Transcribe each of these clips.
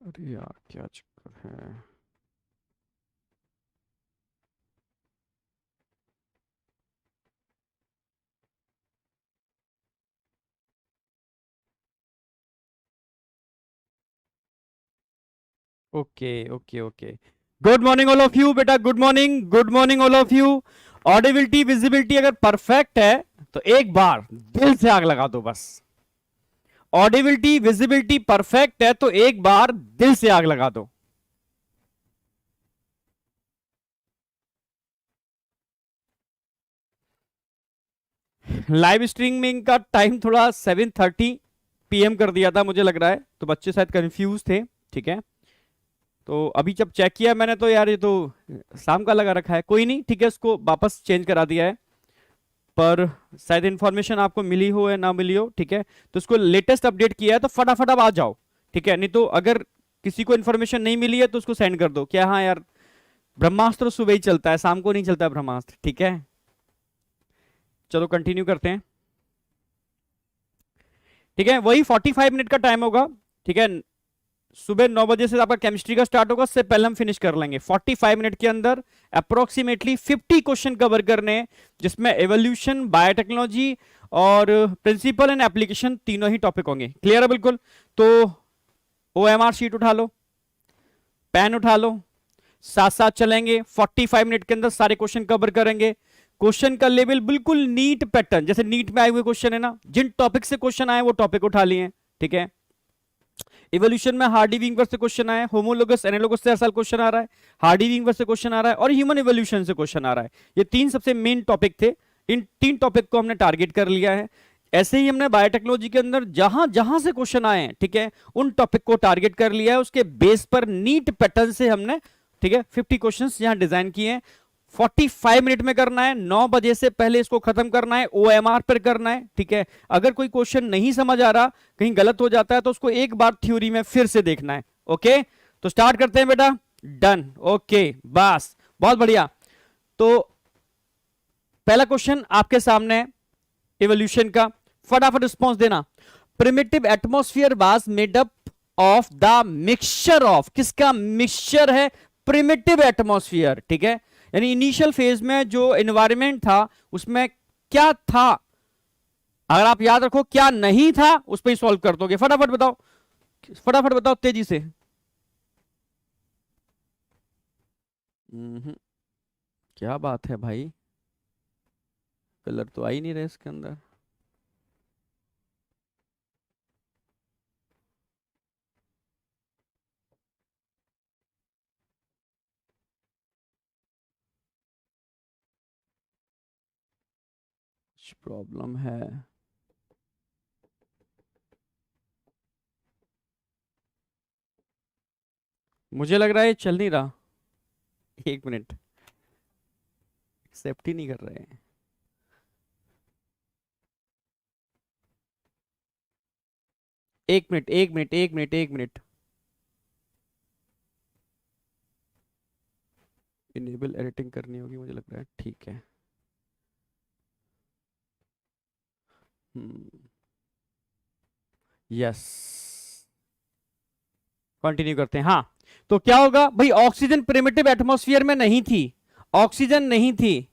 अरे यार क्या चक्कर है। Okay okay okay. Good morning all of you बेटा, good morning, good morning all of you. Audibility visibility अगर परफेक्ट है तो एक बार दिल से आग लगा दो बस। ऑडिबिलिटी विजिबिलिटी परफेक्ट है तो एक बार दिल से आग लगा दो। लाइव स्ट्रीमिंग का टाइम थोड़ा 7:30 PM कर दिया था मुझे लग रहा है, तो बच्चे शायद कंफ्यूज थे। ठीक है, तो अभी जब चेक किया मैंने तो यार ये तो शाम का लगा रखा है। कोई नहीं, ठीक है, उसको वापस चेंज करा दिया है। पर शायद इंफॉर्मेशन आपको मिली हो या ना मिली हो, ठीक है, तो उसको लेटेस्ट अपडेट किया है तो फटाफट अब आ जाओ। ठीक है, नहीं तो अगर किसी को इन्फॉर्मेशन नहीं मिली है तो उसको सेंड कर दो क्या, हाँ यार ब्रह्मास्त्र सुबह ही चलता है, शाम को नहीं चलता ब्रह्मास्त्र। ठीक है, चलो कंटिन्यू करते हैं। ठीक है, वही 45 मिनट का टाइम होगा। ठीक है, सुबह 9 बजे से आपका केमिस्ट्री का स्टार्ट होगा, उससे पहले हम फिनिश कर लेंगे 45 मिनट के अंदर। अप्रोक्सीमेटली 50 क्वेश्चन कवर करने हैं, जिसमें एवोल्यूशन, बायोटेक्नोलॉजी और प्रिंसिपल एंड एप्लीकेशन तीनों ही टॉपिक होंगे। क्लियर है बिल्कुल? तो OMR शीट उठा लो, पेन उठा लो, साथ साथ चलेंगे। 45 मिनट के अंदर सारे क्वेश्चन कवर करेंगे। क्वेश्चन का लेवल बिल्कुल नीट पैटर्न, जैसे नीट में आए हुए क्वेश्चन है ना, जिन टॉपिक से क्वेश्चन आए वो टॉपिक उठा लिए। ठीक है, इवोल्यूशन में हार्डी विंगर से क्वेश्चन आया, होमोलोगस एनालोगस से हर साल क्वेश्चन आ रहा है, हार्डी विंगर से क्वेश्चन आ रहा है और ह्यूमन इवोल्यूशन से क्वेश्चन आ रहा है। ये तीन सबसे मेन टॉपिक थे, इन तीन टॉपिक को हमने टारगेट कर लिया है। ऐसे ही हमने बायोटेक्नोलॉजी के अंदर जहां जहां से क्वेश्चन आए हैं, ठीक है, उन टॉपिक को टारगेट कर लिया है। उसके बेस पर नीट पैटर्न से हमने, ठीक है, 50 क्वेश्चंस यहां डिजाइन किए हैं। 45 मिनट में करना है, 9 बजे से पहले इसको खत्म करना है, OMR पर करना है। ठीक है, अगर कोई क्वेश्चन नहीं समझ आ रहा, कहीं गलत हो जाता है, तो उसको एक बार थ्योरी में फिर से देखना है। ओके, तो स्टार्ट करते हैं बेटा। डन, ओके, बस बहुत बढ़िया। तो पहला क्वेश्चन आपके सामने है इवोल्यूशन का, फटाफट रिस्पॉन्स देना। Primitive atmosphere was made up of the mixture of, किसका मिक्सचर है? Primitive atmosphere. ठीक है, यानी इनिशियल फेज में जो एनवायरनमेंट था उसमें क्या था, अगर आप याद रखो क्या नहीं था उस पर ही सॉल्व कर दोगे। फटाफट बताओ, फटाफट बताओ तेजी से। हम्म, क्या बात है भाई, कलर तो आ ही नहीं रहे इसके अंदर। कुछ प्रॉब्लम है? मुझे लग रहा है ये चल नहीं रहा। एक मिनट, एक्सेप्ट ही नहीं कर रहे हैं। एक मिनट, एक मिनट, एक मिनट, एक मिनट। इनेबल एडिटिंग करनी होगी मुझे लग रहा है। ठीक है, यस, कंटिन्यू करते हैं। हाँ, तो क्या होगा भाई, ऑक्सीजन प्रिमिटिव एटमॉस्फेयर में नहीं थी, ऑक्सीजन नहीं थी,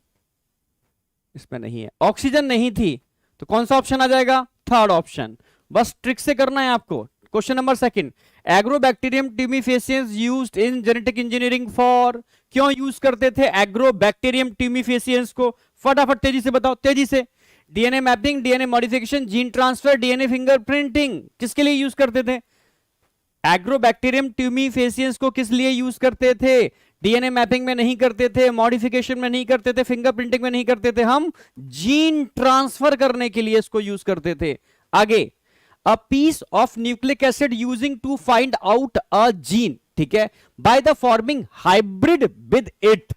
इसमें नहीं है, ऑक्सीजन नहीं थी, तो कौन सा ऑप्शन आ जाएगा? Third option. बस ट्रिक से करना है आपको। Question number second, agrobacterium tumefaciens used in genetic engineering for, क्यों यूज करते थे एग्रोबैक्टीरियम ट्यूमिफेसियंस को? फटाफट तेजी से बताओ, तेजी से। DNA mapping, DNA modification, gene transfer, DNA fingerprinting, किसके लिए यूज करते थे? एग्रोबैक्टीरियम ट्यूमिफेसियंस को किस लिए यूज करते थे? डीएनए मैपिंग में नहीं करते थे, मॉडिफिकेशन में नहीं करते थे, फिंगरप्रिंटिंग में नहीं करते थे, हम जीन ट्रांसफर करने के लिए इसको यूज करते थे। आगे, a piece of nucleic acid using to find out a gene, ठीक है, by the forming hybrid with it.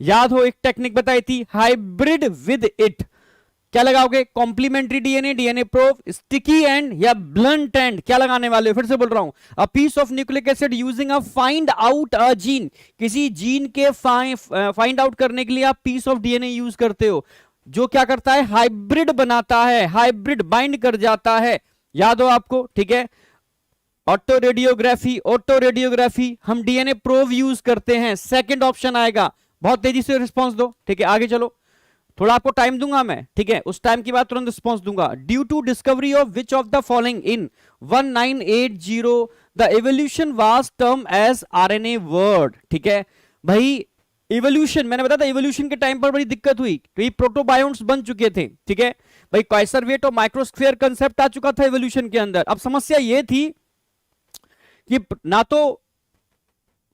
याद हो एक टेक्निक बताई थी, हाइब्रिड विद इट। क्या लगाओगे? Complementary DNA, DNA probe, sticky end या ब्लंट एंड, क्या लगाने वाले हो? फिर से बोल रहा हूं, a piece of nucleic acid using a find out a gene, किसी जीन के फाइंड आउट करने के लिए आप पीस ऑफ डीएनए यूज करते हो, जो क्या करता है? हाइब्रिड बनाता है, हाइब्रिड बाइंड कर जाता है। याद हो आपको? ठीक है, ऑटो रेडियोग्राफी हम डीएनए प्रोब यूज करते हैं, सेकंड ऑप्शन आएगा। बहुत तेजी से रिस्पांस दो, ठीक है, आगे चलो, थोड़ा आपको टाइम दूंगा मैं, ठीक है, उस टाइम के बाद तुरंत रिस्पांस दूंगा। Due to discovery of which of the following in 1980 the evolution was term as RNA world. ठीक है भाई, इवोल्यूशन मैंने बताया था, इवोल्यूशन के टाइम पर बड़ी दिक्कत हुई, तो ये प्रोटोबायोन्ट्स बन चुके थे, ठीक है भाई, कॉइसरवेट और माइक्रोस्फीयर कंसेप्ट आ चुका था इवोल्यूशन के अंदर। अब समस्या ये थी कि ना तो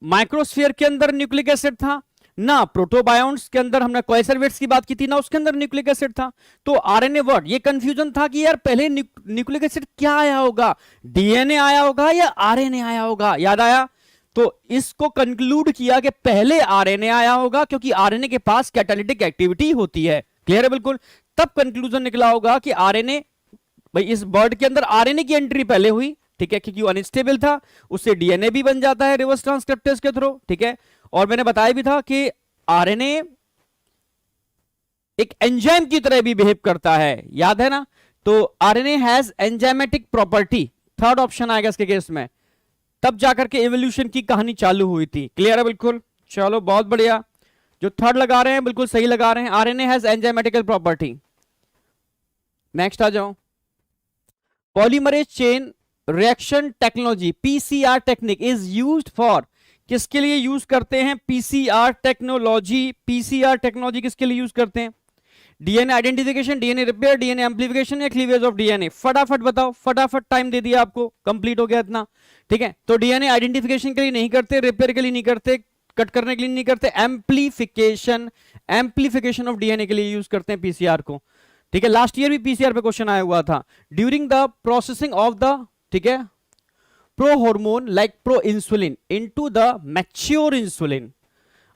माइक्रोस्फीयर के अंदर न्यूक्लिक एसिड था, ना प्रोटोबायोन्ट्स के अंदर, हमने कॉइसरवेट्स की बात की थी, ना उसके अंदर न्यूक्लिक एसिड था, तो आरएनए वर्ड, ये कंफ्यूजन था कि यार पहले न्यूक्लिक एसिड क्या आया होगा, डीएनए आया होगा या आरएनए आया होगा, याद आया? तो इसको कंक्लूड किया कि पहले आरएनए आया होगा, क्योंकि आरएनए के पास कैटालिटिक एक्टिविटी होती है, क्लियर है बिल्कुल, तब कंक्लूजन निकला होगा कि आरएनए, भाई इस बर्ड के अंदर आरएनए की एंट्री पहले हुई, ठीक है, क्योंकि अनस्टेबल था, उससे डीएनए भी बन जाता है रिवर्स ट्रांसक्रिप्टेज के थ्रू, ठीक है, और मैंने बताया भी था कि आरएनए एक एंजाइम की तरह भी बिहेव करता है, याद है ना? तो RNA has enzymatic property, third option आएगा इसके केस में, तब जाकर के एवोल्यूशन की कहानी चालू हुई थी, क्लियर है बिल्कुल? चलो बहुत बढ़िया, जो थर्ड लगा रहे हैं बिल्कुल सही लगा रहे हैं, RNA has enzymatical property. Next आ जाओ, polymerase chain reaction technology PCR technique is used for, किसके लिए यूज करते हैं पीसीआर टेक्नोलॉजी? पीसीआर टेक्नोलॉजी किसके लिए यूज करते हैं? DNA identification, DNA repair, DNA amplification या क्लीवेज ऑफ डीएनए? फटाफट बताओ, फटाफट, टाइम दे दिया आपको, कंप्लीट हो गया इतना, ठीक है। तो डीएनए आइडेंटिफिकेशन के लिए नहीं करते, रिपेयर के लिए नहीं करते, कट करने के लिए नहीं करते, एम्प्लीफिकेशन, एम्प्लीफिकेशन ऑफ डीएनए के लिए यूज करते हैं पीसीआर को, ठीक है। लास्ट ईयर भी पीसीआर पे क्वेश्चन आया हुआ था। During the processing of the, ठीक है, pro hormone like pro insulin into the mature insulin,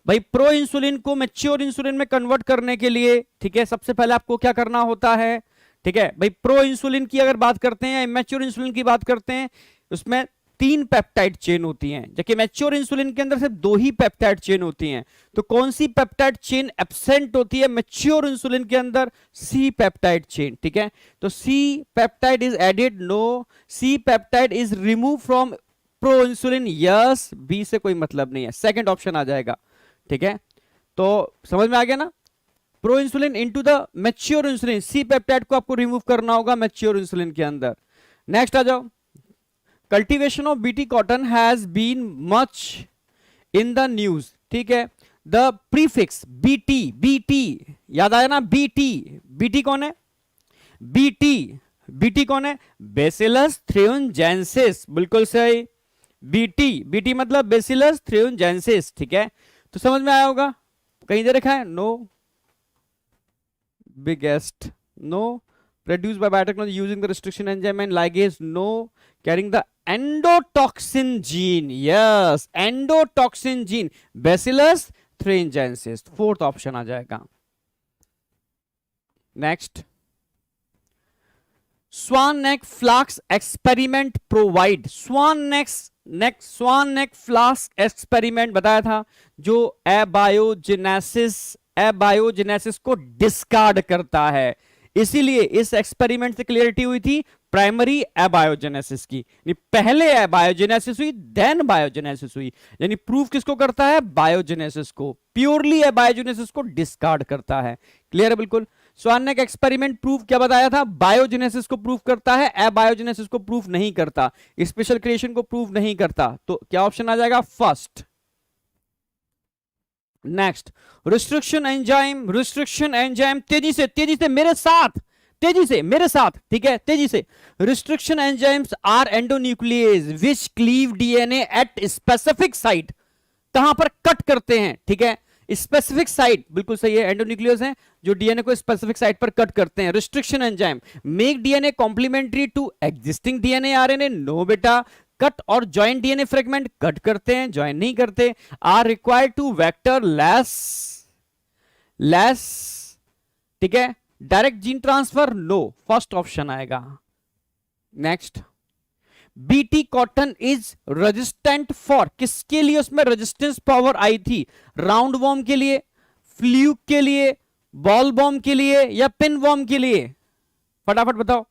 भाई प्रो इंसुलिन को मैच्योर इंसुलिन में कन्वर्ट करने के लिए, ठीक है, सबसे पहले आपको क्या करना होता है, ठीक है भाई, प्रो इंसुलिन की अगर बात करते हैं या मैच्योर इंसुलिन की बात करते हैं, उसमें 3 पेप्टाइड चेन होती हैं, जबकि मैच्योर इंसुलिन के अंदर सिर्फ 2 ही पेप्टाइड चेन होती हैं। तो कौन सी पेप्टाइड चेन एब्सेंट होती है मैच्योर इंसुलिन के अंदर? सी पेप्टाइड चेन, ठीक है। तो C peptide is added, no. C peptide is remove from proinsulin, yes. B से कोई मतलब नहीं है, सेकंड ऑप्शन आ जाएगा, ठीक है। तो समझ में आ गया ना? Proinsulin into the mature insulin, C peptide को आपको रिमूव करना होगा मैच्योर इंसुलिन के अंदर। नेक्स्ट आ जाओ, cultivation of BT cotton has been much in the news, ठीक है। द प्रीफिक्स बीटी, बीटी याद आया ना? बीटी, बीटी कौन है? बीटी, बीटी कौन है? बेसिलस थ्रियोजेंसिस, बिल्कुल सही, बीटी, बीटी मतलब बेसिलस थ्रियोजेंसिस, ठीक है। तो समझ में आया होगा, कहीं दे रखा है? No, biggest, no. Produced by biotechnology using the restriction enzyme and ligase, no. Carrying the endotoxin gene, yes, endotoxin gene, Bacillus thuringiensis, fourth option आ जाएगा। Next, swan neck flask experiment provide, swan neck flask experiment बताया था, जो एबायोजेनेसिस को discard करता है, इसीलिए इस एक्सपेरिमेंट से क्लियरिटी हुई थी प्राइमरी एबायोजेनेसिस की, पहले एबायोजेनेसिस हुई देन बायोजेनेसिस हुई, यानी प्रूफ किसको करता है? बायोजेनेसिस को, प्योरली एबायोजेनेसिस को डिस्कार्ड करता है, क्लियर है बिल्कुल। स्वान नेक एक्सपेरिमेंट प्रूफ क्या बताया था? बायोजेनेसिस को प्रूफ करता है, एबायोजेनेसिस को प्रूफ नहीं करता, स्पेशल क्रिएशन को प्रूफ नहीं करता। तो क्या ऑप्शन आ जाएगा? फर्स्ट। नेक्स्ट, रिस्ट्रिक्शन एंजाइम, तेजी से मेरे साथ, ठीक है, तेजी से। Restriction enzymes are endonuclease which cleave DNA at specific site, कहां पर कट करते हैं, ठीक है, स्पेसिफिक साइट, बिल्कुल सही है, एंडोन्यूक्लियस हैं जो डीएनए को स्पेसिफिक साइट पर कट करते हैं। Restriction enzyme make DNA complementary to existing DNA RNA, no बेटा। कट और ज्वाइन डीएनए फ्रेगमेंट, कट करते हैं, ज्वाइन नहीं करते। Are required to vector less, ठीक है। Direct gene transfer, no, first option आएगा। Next, BT cotton is resistant for, किसके लिए उसमें रेजिस्टेंस पावर आई थी? राउंड वॉर्म के लिए, फ्लूक के लिए, बॉल बॉम्ब के लिए या पिन वॉर्म के लिए? फटाफट बताओ,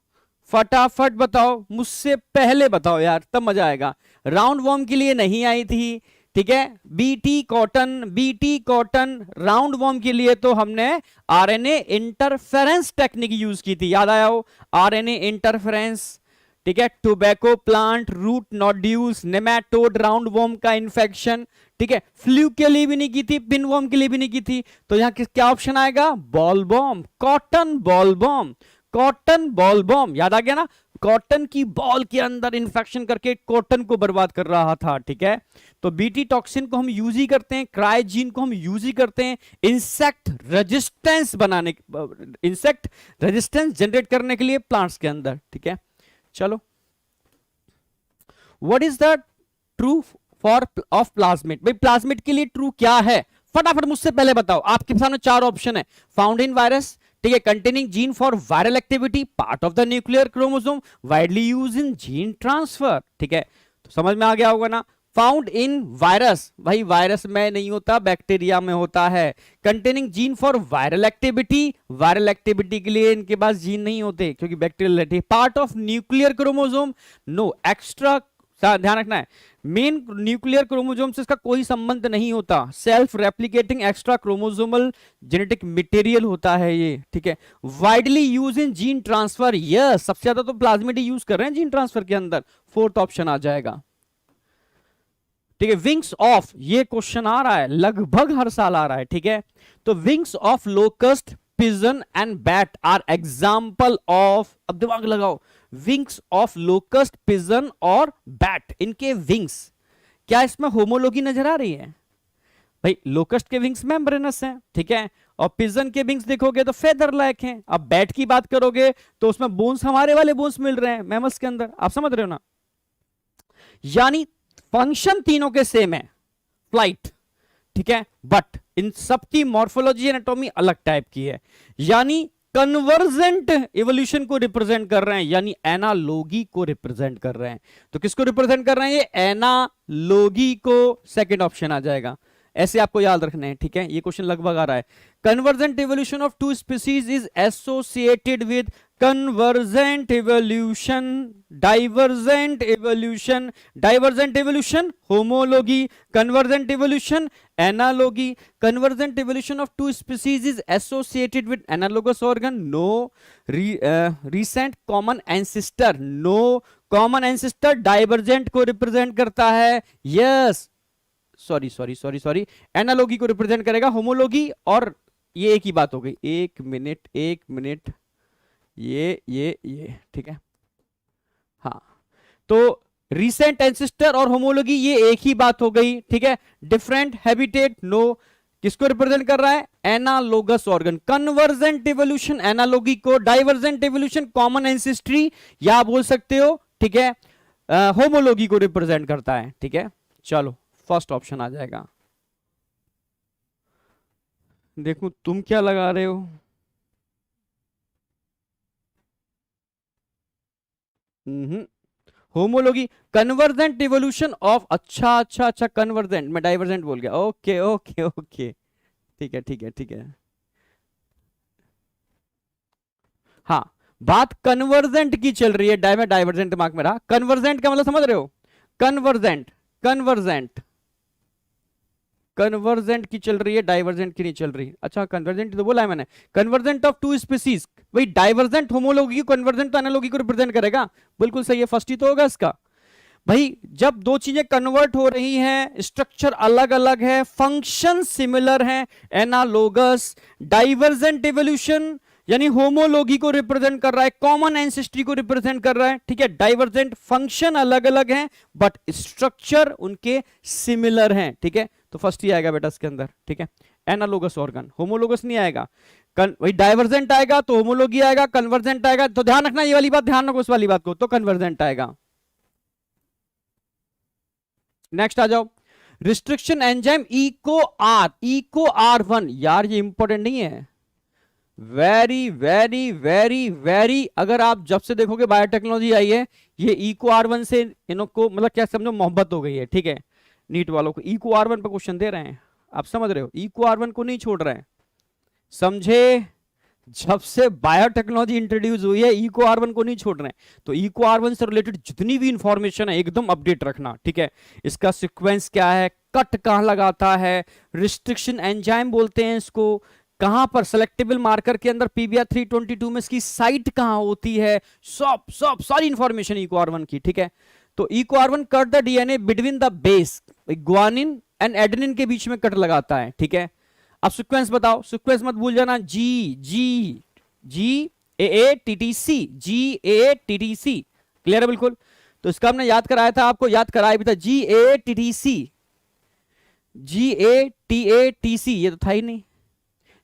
फटाफट बताओ, मुझसे पहले बताओ यार, तब मजा आएगा। राउंड वॉर्म के लिए नहीं आई थी, ठीक है। बीटी कॉटन राउंड वॉर्म के लिए तो हमने आरएनए इंटरफेरेंस टेक्निक यूज की थी, याद आया हो, आरएनए इंटरफेरेंस, ठीक है। Tobacco plant, root nodules, nematode, round worm का इन्फेक्शन, ठीक है। फ्लू के लिए भी नहीं की थी, पिन वॉर्म के लिए भी नहीं की थी, तो यहां क्या ऑप्शन आएगा, bollworm, cotton bollworm, cotton bollworm, याद आ गया ना, कॉटन की बॉल के अंदर इंफेक्शन करके कॉटन को बर्बाद कर रहा था, ठीक है। तो बीटी टॉक्सिन को हम यूज ही करते हैं, क्राइजीन को हम यूज ही करते हैं इंसेक्ट रेजिस्टेंस बनाने, इंसेक्ट रेजिस्टेंस जनरेट करने के लिए प्लांट्स के अंदर, ठीक है। चलो, what is the true for of plasmid, भाई प्लाज्मिड के लिए ट्रू क्या है, फटाफट मुझसे पहले बताओ। आपके सामने चार ऑप्शन है, फाउंड इन वायरस, ठीक है, containing gene for viral activity, part of the nuclear chromosome, widely use in gene transfer, ठीक है। तो समझ में आ गया होगा ना, फाउंड इन वायरस, भाई वायरस में नहीं होता, बैक्टीरिया में होता है। Containing gene for viral activity, viral activity के लिए इनके पास जीन नहीं होते क्योंकि bacterial. Part of nuclear chromosome, no extra, ध्यान रखना है, मेन न्यूक्लियर क्रोमोसोम से इसका कोई संबंध नहीं होता, self replicating extra chromosomal genetic material होता है ये, ठीक है। Widely use in gene transfer, yes, सबसे ज्यादा तो प्लाज्मिड यूज कर रहे हैं जीन ट्रांसफर के अंदर, फोर्थ ऑप्शन आ जाएगा, ठीक है। विंग्स ऑफ, ये क्वेश्चन आ रहा है, लगभग हर साल आ रहा है, ठीक है। तो wings of locust, pigeon and bat are example of, अब दिमाग लगाओ, विंग्स ऑफ लोकस्ट, पिजन और बैट, इनके विंग्स, क्या इसमें होमोलॉजी नजर आ रही है, भाई लोकस्ट के विंग्स मेम्ब्रेनस हैं, ठीक है, और पिजन के विंग्स देखोगे तो फेदर लाइक हैं। अब बैट की बात करोगे तो उसमें बोन्स हमारे वाले बोन्स मिल रहे हैं मैमल्स के अंदर, आप समझ रहे हो ना, यानी फंक्शन तीनों के सेम है, फ्लाइट, ठीक है, बट इन सबकी मॉर्फोलॉजी एनाटॉमी अलग टाइप की है, यानी कन्वर्जेंट इवोल्यूशन को रिप्रेजेंट कर रहे हैं, यानी एनालॉगी को रिप्रेजेंट कर रहे हैं। तो किसको रिप्रेजेंट कर रहे हैं, ये एनालॉगी को, सेकंड ऑप्शन आ जाएगा। ऐसे आपको याद रखना है, ठीक है, ये क्वेश्चन लगभग आ रहा है। Convergent evolution of two species is associated with convergent evolution, divergent evolution, divergent evolution homology, convergent evolution analogy. Convergent evolution of two species is associated with analogous organ, no. Recent common ancestor, no, common ancestor divergent को represent करता है, yes, sorry, analogy को represent करेगा, homology और ये एक ही बात हो गई, एक मिनट, ये ठीक है, हाँ। तो रिसेंट एंसेस्टर और होमोलॉगी ये एक ही बात हो गई, ठीक है। डिफरेंट हैबिटेट, नो, किसको रिप्रेजेंट कर रहा है, analogous organ. Convergent evolution analogy को, डाइवर्जेंट इवोल्यूशन कॉमन एंसेस्ट्री, या बोल सकते हो, ठीक है, होमोलॉगी को रिप्रेजेंट करता है, ठीक है। चलो, फर्स्ट ऑप्शन आ जाएगा। देखो तुम क्या लगा रहे हो, होमोलॉगी, कन्वर्जेंट इवोल्यूशन ऑफ, अच्छा, कन्वर्जेंट, मैं डाइवर्जेंट बोल गया, ओके, ठीक है, हाँ, बात कन्वर्जेंट की चल रही है, मैं डाइवर्जेंट दिमाग में रहा, कन्वर्जेंट का मतलब समझ रहे हो, कन्वर्जेंट की चल रही है, डाइवर्जेंट की नहीं चल रही, अच्छा कन्वर्जेंट तो बोला है मैंने, कन्वर्जेंट ऑफ टू स्पीसीज, वही डाइवर्जेंट होमोलॉगी, कन्वर्जेंट तो एनालॉगी को रिप्रेजेंट करेगा, बिल्कुल सही है, फर्स्ट ही तो होगा इसका। भाई जब दो चीजें कन्वर्ट हो रही हैं, स्ट्रक्चर अलग अलग है, फंक्शन सिमिलर है, एनालोगस। डाइवर्जेंट इवोल्यूशन यानी होमोलॉगी को रिप्रेजेंट कर रहा है, कॉमन एंसेस्ट्री को रिप्रेजेंट कर रहा है, ठीक है। डाइवर्जेंट फंक्शन अलग अलग हैं बट स्ट्रक्चर उनके सिमिलर हैं, ठीक है। तो फर्स्ट ही आएगा बेटा इसके अंदर, ठीक है, एनालोगस ऑर्गन, होमोलोगस नहीं आएगा। वही डाइवर्जेंट आएगा तो होमोलॉगी आएगा, कन्वर्जेंट आएगा तो ध्यान रखना, ये वाली बात ध्यान रखो, इस वाली बात को, तो कन्वर्जेंट आएगा। नेक्स्ट आ जाओ, रिस्ट्रिक्शन एंजाइम इको आर 1, यार ये इंपॉर्टेंट नहीं है, वेरी, अगर आप जब से देखोगे बायोटेक्नोलॉजी आई है, ये इको R1 से इनको मतलब क्या समझो, मोहब्बत हो गई है, ठीक है। नीट वालों को इको R1 पर क्वेश्चन दे रहे हैं, आप समझ रहे हो, इको R1 को नहीं छोड़ रहे हैं, समझे, जब से बायोटेक्नोलॉजी इंट्रोड्यूस हुई है इको आर1 को नहीं छोड़ रहे हैं, तो इको आर1 से रिलेटेड जितनी भी इंफॉर्मेशन है एकदम अपडेट रखना, ठीक है। इसका सीक्वेंस क्या है, कट कहां लगाता है, रिस्ट्रिक्शन एंजाइम बोलते हैं इसको, कहां पर सेलेक्टेबल मार्कर के अंदर पीबीआर 322 में इसकी साइट कहां होती है, सब सब सारी इंफॉर्मेशन इको आर1 की, ठीक है। तो Eco R one cut the DNA between the base, guanine and adenine के बीच में कट लगाता है, ठीक है। अब सीक्वेंस बताओ, सीक्वेंस मत भूल जाना, G G G A T T C, G A T T C, clear है बिल्कुल। तो इसका हमने याद कराया था, आपको याद कराया भी था, G A T T C, G A T C, ये तो था ही नहीं,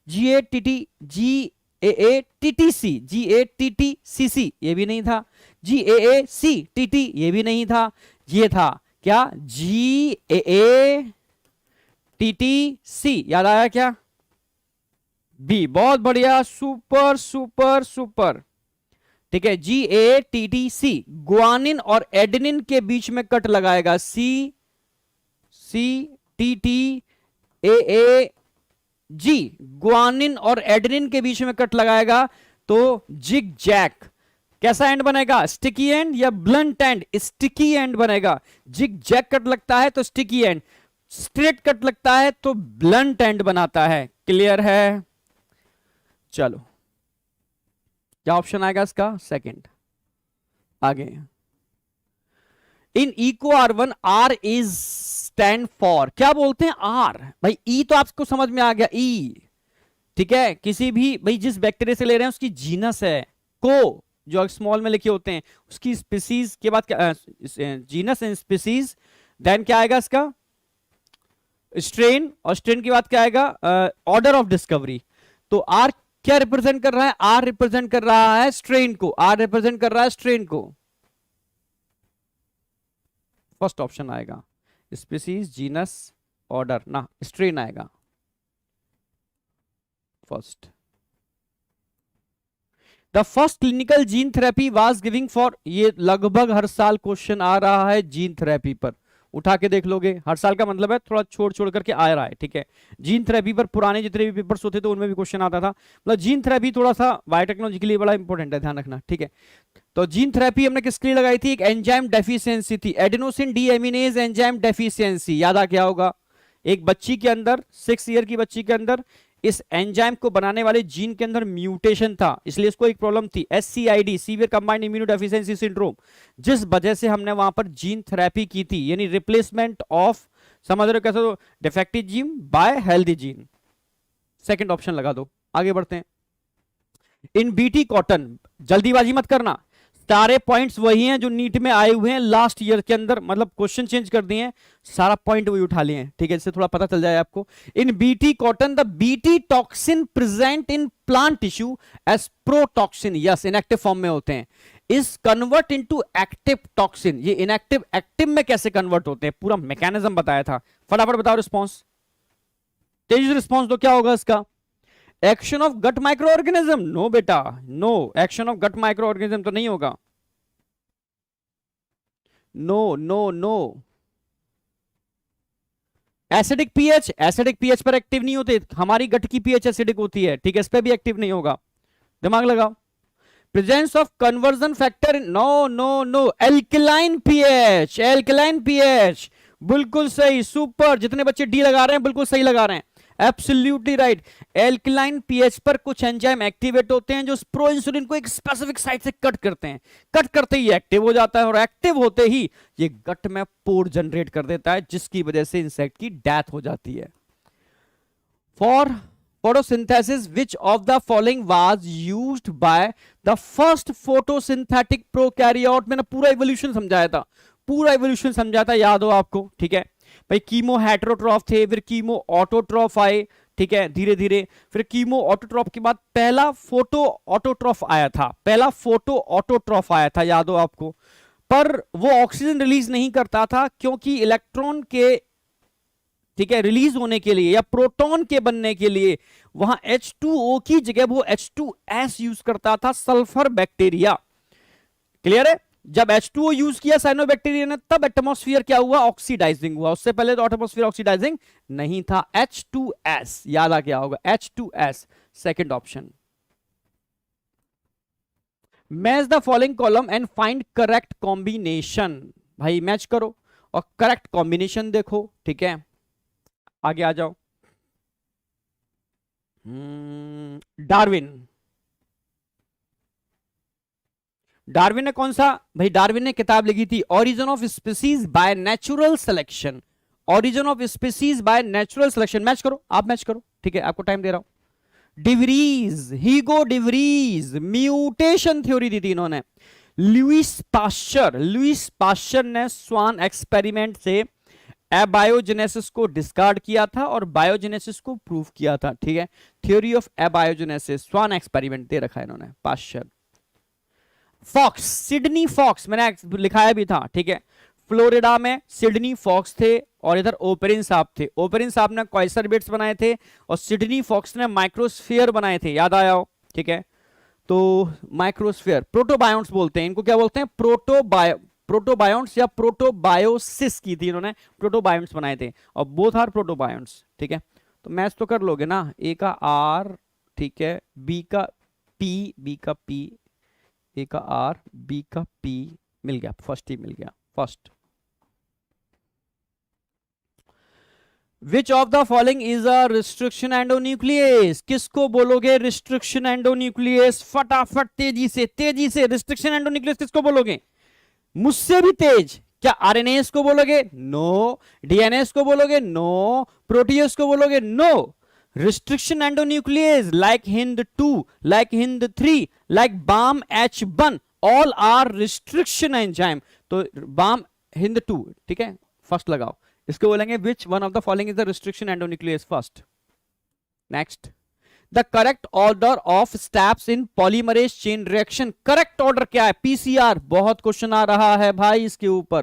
G A T T, G A T T C, G A T T C C, ये भी नहीं था, जी ए सी टी टी, ये भी नहीं था, ये था क्या, जी ए टी टी सी, याद आया क्या, बी, बहुत बढ़िया, सुपर सुपर सुपर, ठीक है। G A T T C, guanine और एडेनिन के बीच में कट लगाएगा, C C T T A G, guanine और एडेनिन के बीच में कट लगाएगा, तो जिग जैक, कैसा एंड बनेगा, स्टिकी एंड या ब्लंट एंड, स्टिकी एंड बनेगा। जिग जैक कट लगता है तो स्टिकी एंड, स्ट्रेट कट लगता है तो ब्लंट एंड बनाता है, क्लियर है। चलो क्या ऑप्शन आएगा इसका, सेकंड। आगे in Eco R one R is stand for, क्या बोलते हैं, आर, भाई ई तो आपको समझ में आ गया, ई, ठीक है। किसी भी भाई जिस बैक्टीरिया से ले रहे हैं उसकी जीनस है, को जो स्मॉल में लिखे होते हैं, उसकी स्पीसीज के बाद क्या, जीनस एंड स्पीसीज, देन क्या आएगा इसका, स्ट्रेन, और स्ट्रेन के बाद क्या आएगा, ऑर्डर ऑफ डिस्कवरी। तो आर क्या रिप्रेजेंट कर रहा है, आर रिप्रेजेंट कर रहा है स्ट्रेन को, आर रिप्रेजेंट कर रहा है स्ट्रेन को, फर्स्ट ऑप्शन आएगा, स्पीसीज जीनस ऑर्डर ना, स्ट्रेन आएगा first. The first clinical gene therapy was giving for, ये लगभग हर साल क्वेश्चन आ रहा है जीन थेरेपी पर, उठा के देख लोगे, हर साल का मतलब है थोड़ा छोड़ छोड़ करके आ रहा है, ठीक है। जीन थेरेपी पर पुराने जितने भी पेपर्स होते थे उनमें भी क्वेश्चन आता था, मतलब जीन थेरेपी थोड़ा सा बायोटेक्नोलॉजी के लिए बड़ा इंपॉर्टेंट है, ध्यान रखना, ठीक है। तो जीन थेरेपी हमने किसके लिए लगाई थी, एक एंजाइम डेफिशिएंसी थी, एडेनोसिन डीएमिनेज एंजाइम डेफिशिएंसी, याद आ क्या होगा, एक बच्ची के अंदर, 6 ईयर की बच्ची के अंदर इस एंजाइम को बनाने वाले जीन के अंदर म्यूटेशन था, इसलिए इसको एक प्रॉब्लम थी, SCID, severe combined immunodeficiency syndrome, जिस वजह से हमने वहां पर जीन थेरेपी की थी, यानी रिप्लेसमेंट ऑफ, समझ रहे हो कैसे, तो defective gene by healthy gene, second option लगा दो। आगे बढ़ते हैं, इन बीटी कॉटन, जल्दीबाजी मत करना, सारे पॉइंट्स वही हैं जो नीट में आए हुए हैं लास्ट ईयर के अंदर, मतलब क्वेश्चन चेंज कर दिए हैं, सारा पॉइंट वही उठा लिए हैं, ठीक है, इससे थोड़ा पता चल जाए आपको। In BT cotton the BT toxin present in plant tissue as protoxin, yes inactive form में होते हैं, is convert into active toxin, ये इनएक्टिव एक्टिव में कैसे कन्वर्ट होते हैं, पूरा मैकेनिज्म बताया था, फटाफट बताओ रिस्पॉन्स, तेज रिस्पॉन्स दो, क्या होगा इसका, action of gut micro organism, no बेटा no, action of gut micro organism तो नहीं होगा, no no no. Acidic pH, acidic pH पर एक्टिव नहीं होते, हमारी गट की पीएच एसिडिक होती है, ठीक है, इस पर भी एक्टिव नहीं होगा, दिमाग लगाओ। Presence of conversion factor, no no no, alkaline pH, alkaline pH, बिल्कुल सही, सुपर, जितने बच्चे डी लगा रहे हैं बिल्कुल सही लगा रहे हैं, एब्सोल्युटली राइट। एल्कलाइन पीएच पर कुछ एंजाइम एक्टिवेट होते हैं जो प्रो इंसुलिन को एक स्पेसिफिक साइट से कट करते हैं, कट करते ही एक्टिव हो जाता है, और एक्टिव होते ही ये गट में पोर जनरेट कर देता है, जिसकी वजह से इंसेक्ट की डेथ हो जाती है। For photosynthesis which of the following was used by the first photosynthetic prokaryote, मैंने पूरा इवोल्यूशन समझाया था, पूरा इवोल्यूशन समझाया था, याद हो आपको, ठीक है भाई। कीमो हेटेरोट्रॉफ थे, फिर कीमो ऑटोट्रॉफ आए, ठीक है, धीरे धीरे, फिर कीमो ऑटोट्रॉफ के बाद पहला फोटो ऑटोट्रॉफ आया था, पहला फोटो ऑटोट्रॉफ आया था, याद हो आपको, पर वो ऑक्सीजन रिलीज नहीं करता था, क्योंकि इलेक्ट्रॉन के, ठीक है, रिलीज होने के लिए या प्रोटॉन के बनने के लिए वहां H2O की जगह वो H2S यूज करता था, सल्फर बैक्टीरिया, क्लियर है। जब H2O यूज किया साइनोबैक्टीरिया ने, तब एटमॉस्फेयर क्या हुआ, ऑक्सीडाइजिंग हुआ, उससे पहले तो एटमॉस्फेयर ऑक्सीडाइजिंग नहीं था। H2S, याद आ क्या होगा, H2S, second option. Match the following column and find correct combination. भाई मैच करो और करेक्ट कॉम्बिनेशन देखो, ठीक है। आगे आ जाओ। डार्विन। डार्विन ने कौन सा, भाई डार्विन ने किताब लिखी थी origin of species by natural selection. Origin of species by natural selection. Match करो, आप मैच करो, ठीक है, आपको टाइम दे रहा हूं। डिवरीज, हीगो डिवरीज म्यूटेशन थ्योरी दी थी इन्होंने। लुईस पास्चर ने स्वान एक्सपेरिमेंट से एबायोजेनेसिस को डिस्कार्ड किया था और बायोजेनेसिस को प्रूव किया था, ठीक है। थ्योरी ऑफ एबायोजेनेसिस, स्वान एक्सपेरिमेंट दे रखा है इन्होंने, पास्चर। फॉक्स, सिडनी फॉक्स मैंने लिखाया भी था, ठीक है। फ्लोरिडा में सिडनी फॉक्स थे और इधर ओपेरिन साहब थे। ओपेरिन साहब ने क्वाइसर बेट्स बनाए थे और सिडनी फॉक्स ने माइक्रोस्फीयर बनाए थे, याद आया हो, ठीक है। तो माइक्रोस्फीयर, प्रोटोबायोन्ट्स बोलते हैं इनको, क्या बोलते हैं, प्रोटोबायोन्ट्स या प्रोटोबायोसिस की थी इन्होंने, प्रोटोबायोन्ट्स बनाए थे और बोथ आर प्रोटोबायोन्ट्स, ठीक है। तो मैच तो कर लोगे ना, ए का आर, ठीक है, बी का पी, ए का आर, बी का पी, मिल गया, फर्स्ट ही मिल गया, first. Which of the following is a restriction endonuclease. किसको बोलोगे रिस्ट्रिक्शन एंडोन्यूक्लियस, फटाफट तेजी से रिस्ट्रिक्शन एंडोन्यूक्लियस किसको बोलोगे, मुझसे भी तेज। क्या आरएनएस को बोलोगे, नो। डीएनएस को बोलोगे, नो। प्रोटीएस को बोलोगे, no. Restriction endonuclease like Hind 2, like Hind 3, like Bam H1, all are restriction enzyme. तो बाम हिंद 2, ठीक है, फर्स्ट लगाओ। इसको बोलेंगे which one of the following is the restriction endonuclease first. Next, the correct order of steps in polymerase chain reaction. Correct order क्या है, PCR, बहुत question आ रहा है भाई इसके ऊपर।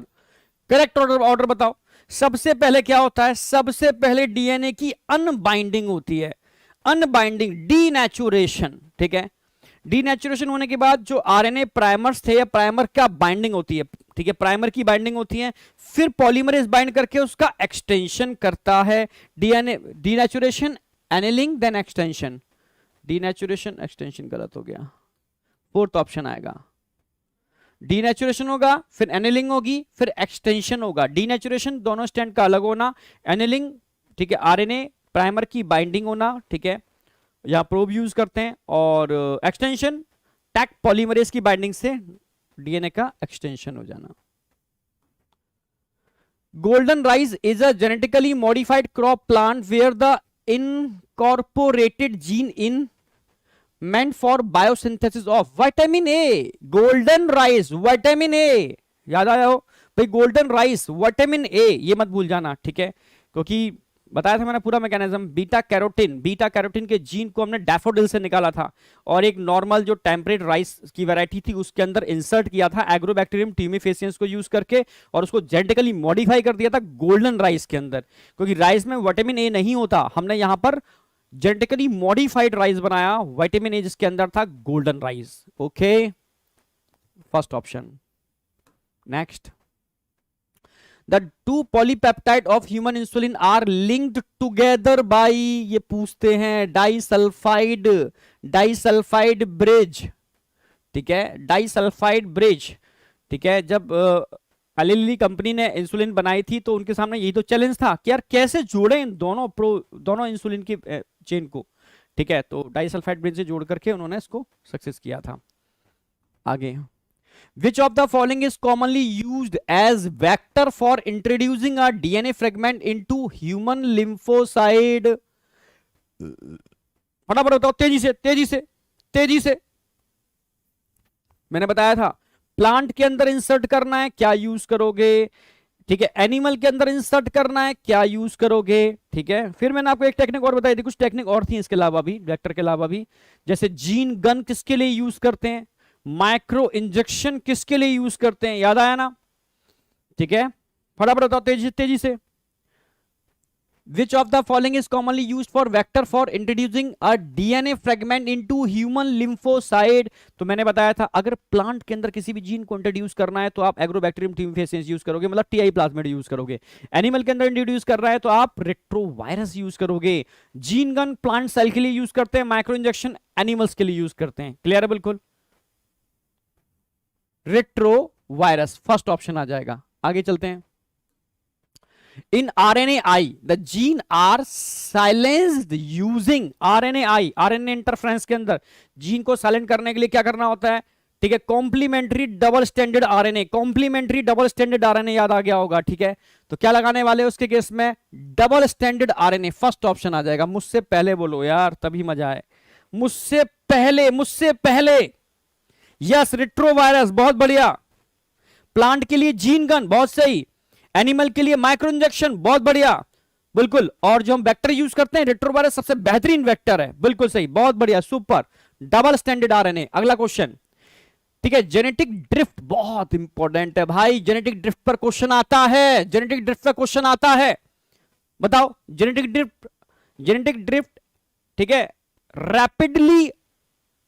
करेक्ट ऑर्डर बताओ। सबसे पहले क्या होता है, सबसे पहले डीएनए की अनबाइंडिंग होती है, अनबाइंडिंग, डीनेचुरेशन, ठीक है। डीनेचुरेशन होने के बाद जो आरएनए प्राइमर्स थे या प्राइमर क्या बाइंडिंग होती है, ठीक है, प्राइमर की बाइंडिंग होती है, फिर पॉलीमरेज बाइंड करके उसका एक्सटेंशन करता है। DNA denaturation, annealing, then extension. Denaturation, extension गलत हो गया, फोर्थ ऑप्शन आएगा। डीनेचुरेशन होगा, फिर एनिलिंग होगी, फिर एक्सटेंशन होगा। डीनेचुरेशन दोनों स्टैंड का अलग होना, एनिलिंग, ठीक है, आरएनए प्राइमर की बाइंडिंग होना, ठीक है, या प्रोब यूज करते हैं, और एक्सटेंशन टैक पॉलीमरेज की बाइंडिंग से डीएनए का एक्सटेंशन हो जाना। Golden rice is a genetically modified crop plant where the incorporated gene in meant for biosynthesis of vitamin A। Golden rice, vitamin A, याद आया हो भाई, गोल्डन राइस, विटामिन ए, ये मत भूल जाना, ठीक है, क्योंकि बताया था मैंने पूरा मैकेनिज्म। बीटा कैरोटीन के जीन को हमने डैफोडिल से निकाला था और एक नॉर्मल जो टेम्परेट राइस की वैरायटी थी उसके अंदर इंसर्ट किया था एग्रोबैक्टीरियम ट्यूमिफेसियंस को यूज करके, और उसको जेनेटिकली मॉडिफाई कर दिया था गोल्डन राइस के अंदर, क्योंकि राइस में विटामिन ए नहीं होता, हमने यहां पर जेनेटिकली मॉडिफाइड राइस बनाया, विटामिन ए जिसके अंदर था golden rice. Okay, first option. Next, the 2 polypeptide of human insulin are linked together by, ये पूछते हैं, डाइसल्फाइड ब्रिज, ठीक है, डाइसल्फाइड ब्रिज, ठीक है। जब अलीली कंपनी ने इंसुलिन बनाई थी तो उनके सामने यही तो चैलेंज था कि यार कैसे जोड़े इन दोनों इंसुलिन की चेन को, ठीक है। तो डाइसल्फाइड ब्रिज से जोड़ करके उन्होंने इसको सक्सेस किया था। आगे, which of the following is commonly used as vector for introducing a DNA fragment into human lymphocyte. फटाफट बताओ, तेजी से। मैंने बताया था प्लांट के अंदर इंसर्ट करना है, क्या यूज करोगे, ठीक है। एनिमल के अंदर इंसर्ट करना है, क्या यूज करोगे, ठीक है। फिर मैंने आपको एक टेक्निक और बताई थी, कुछ टेक्निक और थी इसके अलावा भी, वेक्टर के अलावा भी, जैसे जीन गन किसके लिए यूज करते हैं, माइक्रो इंजेक्शन किसके लिए यूज करते हैं, याद आया ना, ठीक है। फटाफट बताओ तेजी से। Which of the following is commonly used for vector for introducing a DNA fragment into human lymphocyte। तो मैंने बताया था अगर प्लांट के अंदर किसी भी जीन को इंट्रोड्यूस करना है तो आप एग्रोबैक्टीरियम ट्यूमिफेसियंस यूज करोगे, मतलब टीआई प्लाज्मिड यूज करोगे। एनिमल के अंदर इंट्रोड्यूस कर रहा है तो आप रेट्रोवायरस यूज करोगे। जीन गन प्लांट सेल के लिए यूज करते हैं, माइक्रो इंजेक्शन एनिमल्स के लिए यूज करते हैं। क्लियर है बिल्कुल। रेट्रोवायरस, फर्स्ट ऑप्शन आ जाएगा। आगे चलते हैं। In RNAi the gene are silenced using RNAi, RNA interference के अंदर जीन को साइलेंट करने के लिए क्या करना होता है, ठीक है, complementary double standard RNA, complementary double standard RNA याद आ गया होगा, ठीक है। तो क्या लगाने वाले उसके केस में, double standard RNA, first option आ जाएगा। मुझसे पहले बोलो यार, तभी मजा आए। मुझसे पहले, मुझसे पहले, यस, रेट्रोवायरस, बहुत बढ़िया। प्लांट के लिए जीन गन, बहुत सही। एनिमल के लिए माइक्रो इंजेक्शन, बहुत बढ़िया, बिल्कुल। और जो हम वेक्टर यूज करते हैं, रेट्रोवायरस सबसे बेहतरीन वेक्टर है, बिल्कुल सही, बहुत बढ़िया, सुपर, डबल स्टैंडर्ड RNA। अगला क्वेश्चन, ठीक है, जेनेटिक ड्रिफ्ट बहुत इंपॉर्टेंट है भाई, जेनेटिक ड्रिफ्ट पर क्वेश्चन आता है, जेनेटिक ड्रिफ्ट पर क्वेश्चन आता है। बताओ, जेनेटिक ड्रिफ्ट, जेनेटिक ड्रिफ्ट, ठीक है, रैपिडली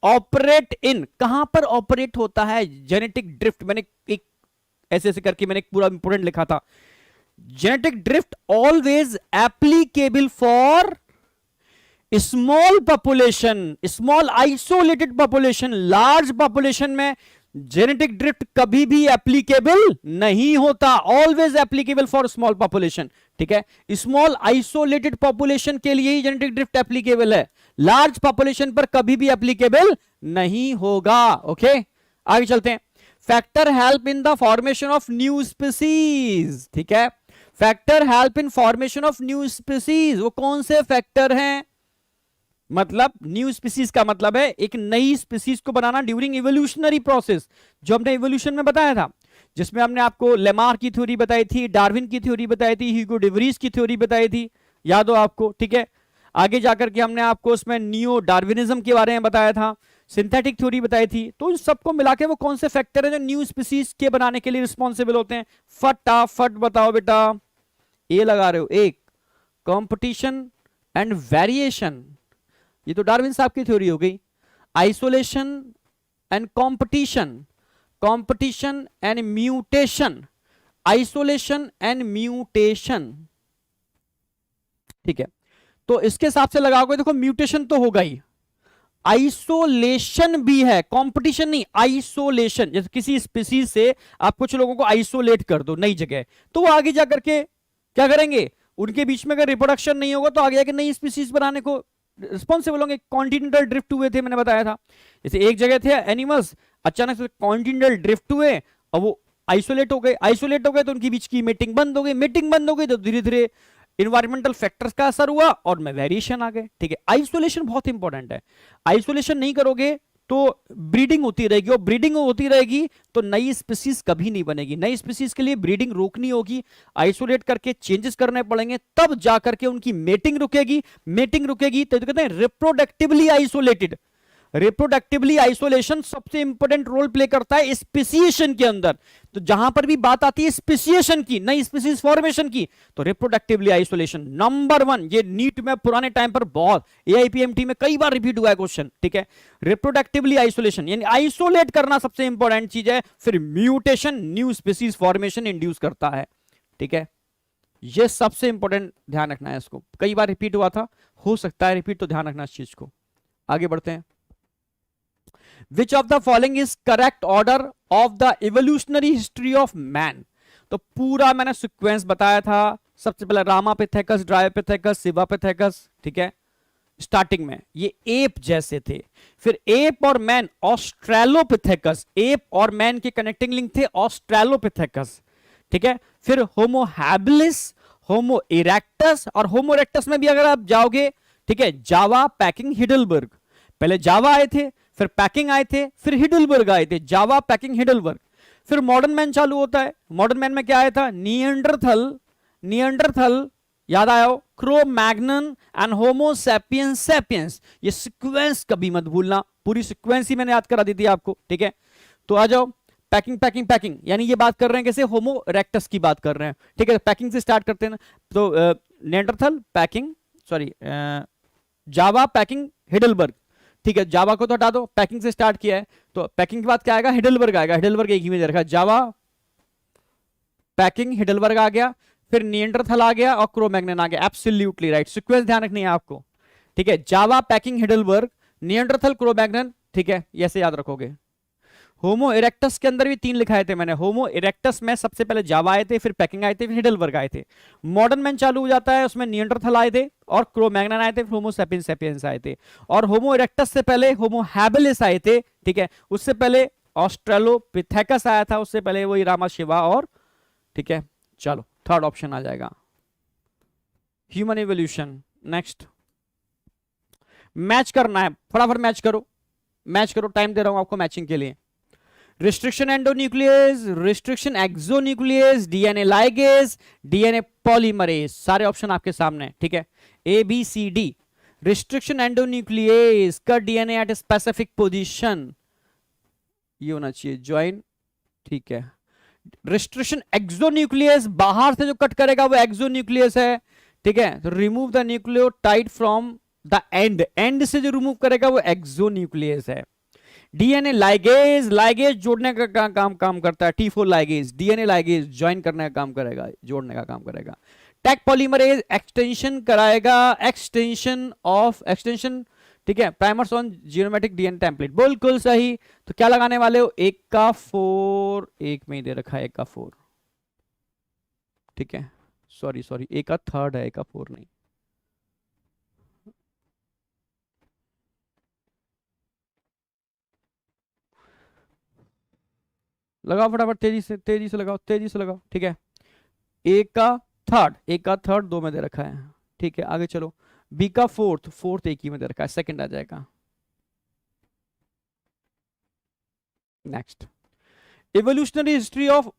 ऑपरेट इन, कहां पर ऑपरेट होता है जेनेटिक ड्रिफ्ट? मैंने एक ऐसे ऐसे करके मैंने एक पूरा इंपोर्टेंट लिखा था। Genetic drift always applicable for small population, small isolated population. Large population में जेनेटिक ड्रिफ्ट कभी भी एप्लीकेबल नहीं होता, always applicable for small population, ठीक है। स्मॉल आइसोलेटेड पॉपुलेशन के लिए ही जेनेटिक ड्रिफ्ट एप्लीकेबल है, लार्ज पॉपुलेशन पर कभी भी एप्लीकेबल नहीं होगा। ओके, आगे चलते हैं। Factor help in the formation of new species, ठीक है, factor help in formation of new species, वो कौन से फैक्टर हैं? मतलब न्यू स्पीसीज का मतलब है एक नई स्पीसीज को बनाना ड्यूरिंग इवोल्यूशनरी प्रोसेस, जो हमने इवोल्यूशन में बताया था, जिसमें हमने आपको लेमार की थ्योरी बताई थी, डार्विन की थ्योरी बताई थी, ह्यूगो डिवरीज की थ्योरी बताई थी, याद हो आपको, ठीक है। आगे जाकर के हमने आपको उसमें नियो डार्विनिज्म के बारे में बताया था, सिंथेटिक थ्योरी बताई थी। तो इन सबको मिला के वो कौन से फैक्टर है जो न्यू स्पीसीज के बनाने के लिए रिस्पॉन्सिबल होते हैं? फटाफट बताओ बेटा, ये लगा रहे हो, एक कंपटीशन एंड वेरिएशन, ये तो डार्विन साहब की थ्योरी हो गई। Isolation and competition, competition and mutation, isolation and mutation, ठीक है। तो इसके हिसाब से लगाओगे, देखो म्यूटेशन तो होगा ही, आइसोलेशन भी है, कंपटीशन नहीं, आइसोलेशन। जैसे किसी स्पीसीज से आप कुछ लोगों को आइसोलेट कर दो नई जगह, तो वो आगे जाकर के क्या करेंगे, उनके बीच में अगर रिप्रोडक्शन नहीं होगा तो आगे जाकर नई स्पीसीज बनाने को रिस्पॉन्सिबल होंगे। कॉन्टिनेंटल ड्रिफ्ट हुए थे, मैंने बताया था, जैसे एक जगह थे एनिमल्स, अचानक से कॉन्टिनेंटल ड्रिफ्ट हुए और वो आइसोलेट हो गए, आइसोलेट हो गए तो उनके बीच की मीटिंग बंद हो गई, मीटिंग बंद हो गई तो धीरे धीरे इन्वायरमेंटल फैक्टर्स का असर हुआ और में वेरिएशन आ गए, ठीक है। आइसोलेशन बहुत इंपॉर्टेंट है, आइसोलेशन नहीं करोगे तो ब्रीडिंग होती रहेगी, और ब्रीडिंग होती रहेगी तो नई स्पीसीज कभी नहीं बनेगी। नई स्पीसीज के लिए ब्रीडिंग रोकनी होगी, आइसोलेट करके चेंजेस करने पड़ेंगे, तब जाकर के उनकी मेटिंग रुकेगी। मेटिंग रुकेगी तो कहते हैं रिप्रोडक्टिवली आइसोलेटेड। रिप्रोडक्टिवली आइसोलेशन सबसे इंपॉर्टेंट रोल प्ले करता है स्पेसिएशन के अंदर। तो जहां पर भी बात आती है स्पेसिएशन की, नई स्पीसीज फॉर्मेशन की, तो रिप्रोडक्टिवली आइसोलेशन नंबर 1। ये नीट में पुराने टाइम पर बहुत, AIPMT में कई बार रिपीट हुआ है क्वेश्चन, ठीक है। रिप्रोडक्टिवली आइसोलेशन यानी आइसोलेट करना सबसे इंपॉर्टेंट चीज है, फिर mutation new species formation induce करता है, ठीक है। ये सबसे इंपॉर्टेंट, ध्यान रखना है इसको, कई बार रिपीट हुआ था, हो सकता है रिपीट, तो ध्यान रखना इस चीज को। आगे बढ़ते हैं। Which of the following is correct order of the evolutionary history of man? तो पूरा मैंने सीक्वेंस बताया था, सबसे पहले रामापिथेकस, ड्रायोपिथेकस, सिवापिथेकस, ठीक है। स्टार्टिंग में ये एप जैसे थे, फिर एप और मैन ऑस्ट्रेलोपिथेकस, एप और मैन के कनेक्टिंग लिंक थे ऑस्ट्रेलोपिथेकस, ठीक है। फिर होमो हैबिलिस, होमो इरेक्टस, और होमो इरेक्टस में भी अगर आप जाओगे, ठीक है, जावा, पैकिंग, हिडलबर्ग। पहले जावा आए थे, फिर पैकिंग आए थे, फिर हिडलबर्ग आए थे, जावा, पैकिंग, हिडलबर्ग। फिर मॉडर्न मैन चालू होता है। मॉडर्न मैन में क्या आया था? निएंडरथल, निएंडरथल याद आया हो, crow Magnon and Homo sapiens sapiens. ये सीक्वेंस कभी मत भूलना, पूरी सीक्वेंस ही मैंने याद करा दी थी आपको, ठीक है। तो आ जाओ, पैकिंग पैकिंग पैकिंग, यानी ये बात कर रहे हैं कैसे, होमो इरेक्टस की बात कर रहे हैं, ठीक है। पैकिंग से स्टार्ट करते हैं ना, तो निएंडरथल, पैकिंग, सॉरी, जावा, पैकिंग, हिडलबर्ग, ठीक है। जावा को तो हटा दो, पैकिंग से स्टार्ट किया है, तो पैकिंग के बाद क्या आएगा? हिडलबर्ग आएगा। हिडलबर्ग एक ही में दे रखा है, जावा, पैकिंग, हिडलबर्ग आ गया, फिर निएंडरथल आ गया और क्रो मैग्नन आ गया। एब्सोल्युटली राइट, सीक्वेंस ध्यान रखनी है आपको, ठीक है। Java, Peking, Heidelberg, Neanderthal, Cro Magnon, ठीक है, ऐसे याद रखोगे। होमो इरेक्टस के अंदर भी 3 लिखाए थे मैंने। होमो इरेक्टस में सबसे पहले जावा आए थे, फिर पैकिंग आए थे, फिर हिडलबर्ग आए थे। मॉडर्न मैन चालू हो जाता है, उसमें नियंडरथल आए थे और क्रो-मैग्नन आए थे, फिर होमो सेपियंस सेपियंस आए थे। और होमो इरेक्टस से पहले होमो हैबिलिस आए थे, ठीक है। उससे पहले ऑस्ट्रेलोपिथेकस आया था, उससे पहले वही रामा शिवा और, ठीक है। चलो थर्ड ऑप्शन आ जाएगा ह्यूमन इवोल्यूशन। नेक्स्ट मैच करना है, फटाफट मैच करो, मैच करो, टाइम दे रहा हूं आपको मैचिंग के लिए। Restriction endonuclease, restriction exonuclease, DNA ligase, DNA polymerase, सारे ऑप्शन आपके सामने, ठीक है। A B C D. Restriction endonuclease का डीएनए एट स्पेसिफिक पोजीशन, ये होना चाहिए ज्वाइन, ठीक है। रिस्ट्रिक्शन एक्सोन्यूक्लियस, बाहर से जो कट करेगा वो एक्सोन्यूक्लियस है, ठीक है। तो remove the nucleotide from the end, and से जो रिमूव करेगा वो एक्सोन्यूक्लियस है। डीएनए लाइगेज, लाइगेज जोड़ने का काम करता है, T4 ligase, DNA ligase join करने का काम करेगा, जोड़ने का काम करेगा। टैग पॉलीमरेज एक्सटेंशन कराएगा, एक्सटेंशन, ठीक है। प्राइमर्स ऑन जीनोमेटिक डीएनए टेम्पलेट, बिल्कुल सही। तो क्या लगाने वाले हो, 1 का 4, एक में ही दे रखा है 1 का 4, ठीक है। सॉरी 1 का 3 है, 1 का 4 नहीं। लगाओ फटाफट, तेजी से लगाओ, तेजी से लगाओ, ठीक है। 1 का 3, 1 का 3 2 में दे रखा है, ठीक है। आगे चलो, बी का 4th 1 ही में दे रखा है, सेकंड आ जाएगा। Next, evolutionary history of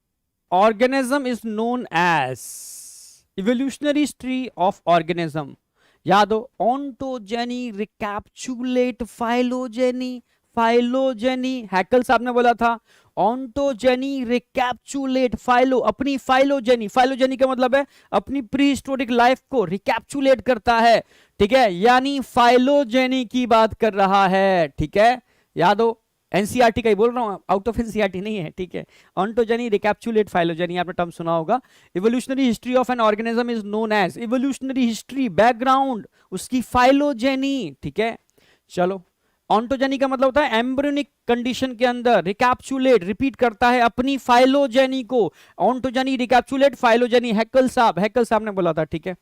organism is known as, evolutionary history of organism याद हो, ontogeny, recapitulate, phylogeny, phylogeny, Haeckel साहब ने बोला था ऑन्टोजेनी, रिकैप्चुलेट, फाइलो, अपनी फाइलोजेनी, फाइलोजेनी का मतलब है अपनी प्री हिस्टोरिक लाइफ को रिकैप्चुलेट करता है, ठीक है। यानी फाइलोजेनी की बात कर रहा है, ठीक है। याद हो, एनसीईआरटी का ही बोल रहा हूं, आउट ऑफ एनसीईआरटी नहीं है, ठीक है। ऑन्टोजेनी, रिकैप्चुलेट, फाइलोजेनी, आपने टर्म सुना होगा। Evolutionary history of an organism is known as, evolutionary history, background उसकी फाइलोजेनी, ठीक है। चलो, ऑन्टोजेनी का मतलब होता है एम्ब्रियोनिक कंडीशन के अंदर, रिकैप्चुलेट, रिपीट करता है अपनी फाइलोजेनी को। ऑन्टोजेनी, रिकैप्चुलेट, फाइलोजेनी, हैकल साहब ने बोला था, ठीक है।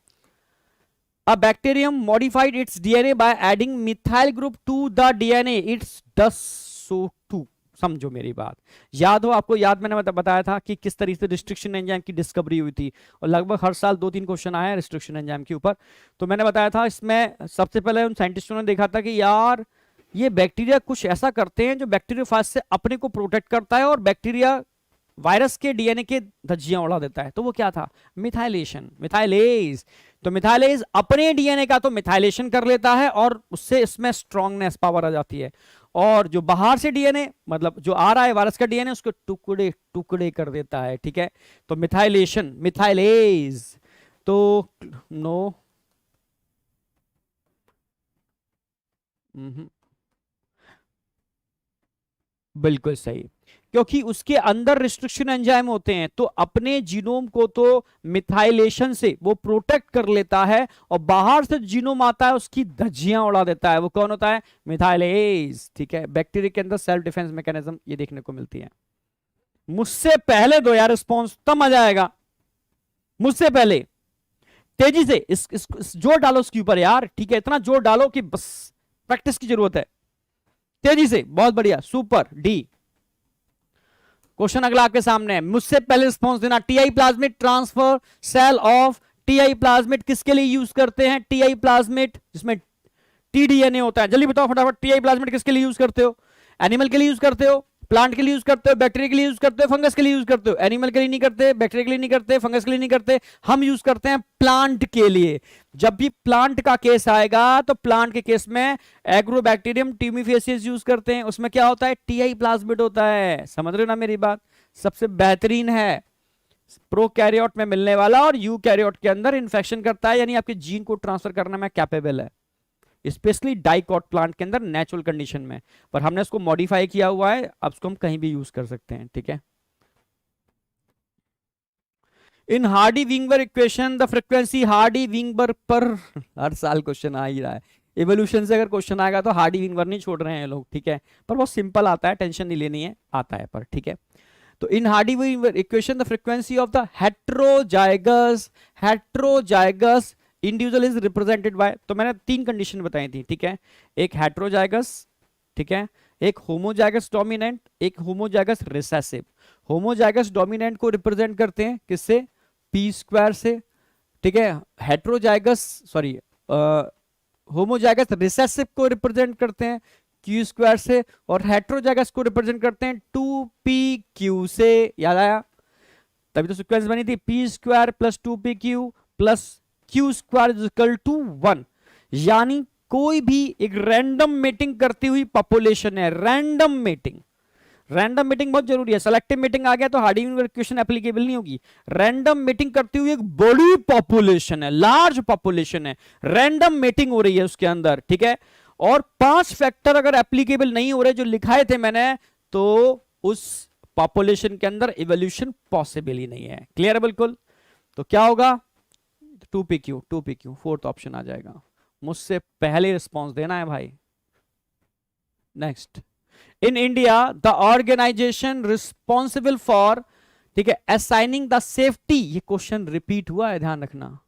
A bacterium modified its DNA by adding methyl group to the DNA. It does so too. समझो मेरी बात, याद हो आपको, याद मैंने बताया था कि किस तरीके से रिस्ट्रिक्शन एंजाइम की डिस्कवरी हुई थी, और लगभग हर साल 2-3 क्वेश्चन आए हैं रिस्ट्रिक्शन एंजाइम के ऊपर। तो मैंने बताया था इसमें सबसे पहले उन साइंटिस्टों ने देखा था कि यार ये बैक्टीरिया कुछ ऐसा करते हैं जो बैक्टीरियोफाज से अपने को प्रोटेक्ट करता है और बैक्टीरिया वायरस के डीएनए के धज्जियां उड़ा देता है। तो वो क्या था, मिथाइलेशन, मिथाइलेज। तो मिथाइलेज अपने डीएनए का तो मिथाइलेशन कर लेता है और उससे इसमें स्ट्रांगनेस, पावर आ जाती है। और जो बाहर से डीएनए, मतलब जो आ रहा है वायरस का डीएनए, उसको टुकड़े टुकड़े कर देता है, ठीक है। तो मिथाइलेशन, मिथाइलेज। तो नो, बिल्कुल सही, क्योंकि उसके अंदर रिस्ट्रिक्शन एंजाइम होते हैं, तो अपने जीनोम को तो मिथाइलेशन से वो प्रोटेक्ट कर लेता है, और बाहर से जीनोम आता है उसकी धज्जियां उड़ा देता है। वो कौन होता है, मिथाइलेज, ठीक है। बैक्टीरिया के अंदर सेल्फ डिफेंस मैकेनिज्म ये देखने को मिलती है। मुझसे पहले दो यार रिस्पॉन्स, तब मजा आएगा। मुझसे पहले तेजी से इस जोर डालो उसके ऊपर यार, ठीक है। इतना जोर डालो कि बस प्रैक्टिस की जरूरत है। तेजी से, बहुत बढ़िया, सुपर। डी क्वेश्चन अगला आपके सामने है, मुझसे पहले रिस्पॉन्स देना। Ti plasmid transfer cell of, Ti plasmid किसके लिए यूज करते हैं, टीआई प्लाज्मिड जिसमें टीडीएनए होता है। जल्दी बताओ फटाफट, टीआई प्लाज्मिड किसके लिए यूज करते हो, एनिमल के लिए यूज करते हो, प्लांट के लिए यूज करते हो, बैक्टीरिया के लिए यूज करते हो, फंगस के लिए यूज करते हो। एनिमल के लिए नहीं करते, बैक्टीरिया के लिए नहीं करते, फंगस के लिए नहीं करते, हम यूज करते हैं प्लांट के लिए। जब भी प्लांट का केस आएगा तो प्लांट के केस में एग्रोबैक्टीरियम टीमिफेसियस यूज करते हैं, उसमें क्या होता है, टीआई प्लाज्मिड होता है। समझ रहे हो ना मेरी बात, सबसे बेहतरीन है, प्रोकैरियोट में मिलने वाला और यूकैरियोट के अंदर इंफेक्शन करता है, यानी आपके जीन को ट्रांसफर करने में कैपेबल है, स्पेशली डाइकॉट प्लांट के अंदर नेचुरल कंडीशन में। पर हमने उसको मॉडिफाई किया हुआ है, अब उसको हम कहीं भी यूज कर सकते हैं, ठीक है। In Hardy Weinberg equation the frequency, Hardy Weinberg पर हर साल क्वेश्चन आ ही रहा है, इवोल्यूशन से अगर क्वेश्चन आएगा तो हार्डी विंगर नहीं छोड़ रहे हैं लोग, ठीक है, पर बहुत सिंपल आता है, टेंशन नहीं लेनी है, आता है पर, ठीक है। तो in Hardy Weinberg equation the frequency of the heterozygous individual is represented by, तो मैंने 3 कंडीशन बताई थी, ठीक है, एक हेट्रोजाइगस, ठीक है, एक होमोजाइगस डोमिनेंट, एक होमोजाइगस रिसेसिव। होमोजाइगस डोमिनेंट को रिप्रेजेंट करते हैं किससे, पी स्क्वायर से, ठीक है, हेट्रोजाइगस सॉरी होमोजाइगस रिसेसिव को रिप्रेजेंट करते हैं क्यू स्क्वायर से, और हेट्रोजाइगस को रिप्रेजेंट करते हैं 2pq से। याद आया, तभी तो सीक्वेंस बनी थी, p square plus 2pq plus q square is equal to 1। यानी कोई भी एक रैंडम मीटिंग करती हुई पॉपुलेशन है, रैंडम मीटिंग, रैंडम मीटिंग बहुत जरूरी है, सेलेक्टिव मीटिंग आ गया तो हार्डी विंगर इक्वेशन एप्लीकेबल नहीं होगी। रैंडम मीटिंग करती हुई एक बड़ी पॉपुलेशन है, लार्ज पॉपुलेशन है, रैंडम मीटिंग हो रही है उसके अंदर, ठीक है, और 5 फैक्टर अगर एप्लीकेबल नहीं हो रहे जो लिखाए थे मैंने, तो उस पॉपुलेशन के अंदर इवोल्यूशन पॉसिबल ही नहीं है। क्लियर है बिल्कुल? तो क्या होगा, 2pq, फोर्थ ऑप्शन आ जाएगा। मुझसे पहले रिस्पॉन्स देना है भाई। Next, in India the organisation responsible for, ठीक है, असाइनिंग द सेफ्टी, ये क्वेश्चन रिपीट हुआ है, ध्यान रखना,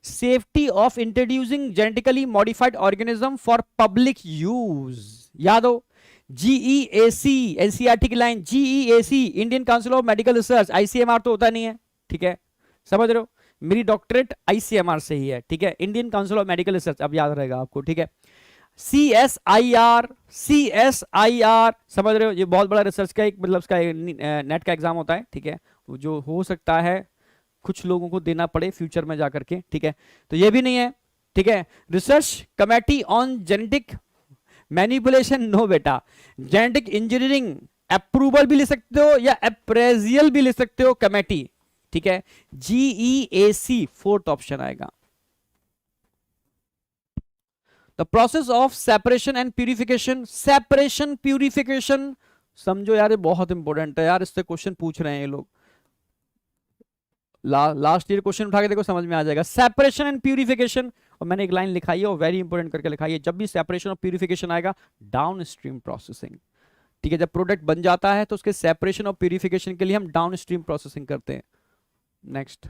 safety of introducing genetically modified organism for public use. याद हो, जीईएसी, एनसीईआरटी की लाइन, GEAC Indian council of medical research, ICMR तो होता नहीं है, ठीक है, समझ रहे हो, मेरी डॉक्टरेट आईसीएमआर से ही है, ठीक है, Indian council of medical research, अब याद रहेगा आपको, ठीक है, CSIR, समझ रहे हो, ये बहुत बड़ा रिसर्च का एक, मतलब उसका नेट का एग्जाम होता है, ठीक है, जो हो सकता है कुछ लोगों को देना पड़े फ्यूचर में जाकर के, ठीक है, तो ये भी नहीं है, ठीक है। Research committee on genetic manipulation, no बेटा, जेनेटिक इंजीनियरिंग अप्रूवल भी ले सकते हो या अप्रेजियल भी ले सकते हो कमेटी, ठीक है, GEAC फोर्थ ऑप्शन आएगा। The process of separation and purification, separation purification समझो यार, ये बहुत इंपॉर्टेंट है यार, इससे क्वेश्चन पूछ रहे हैं ये लोग, लास्ट ईयर क्वेश्चन उठा के देखो, समझ में आ जाएगा। सेपरेशन एंड प्यूरिफिकेशन, और मैंने एक लाइन लिखाई है और वेरी इंपॉर्टेंट करके लिखाई है, जब भी सेपरेशन और प्यूरिफिकेशन आएगा, डाउन स्ट्रीम प्रोसेसिंग, ठीक है, जब प्रोडक्ट बन जाता है तो उसके सेपरेशन और प्यूरिफिकेशन के लिए हम डाउन स्ट्रीम प्रोसेसिंग करते हैं। Next,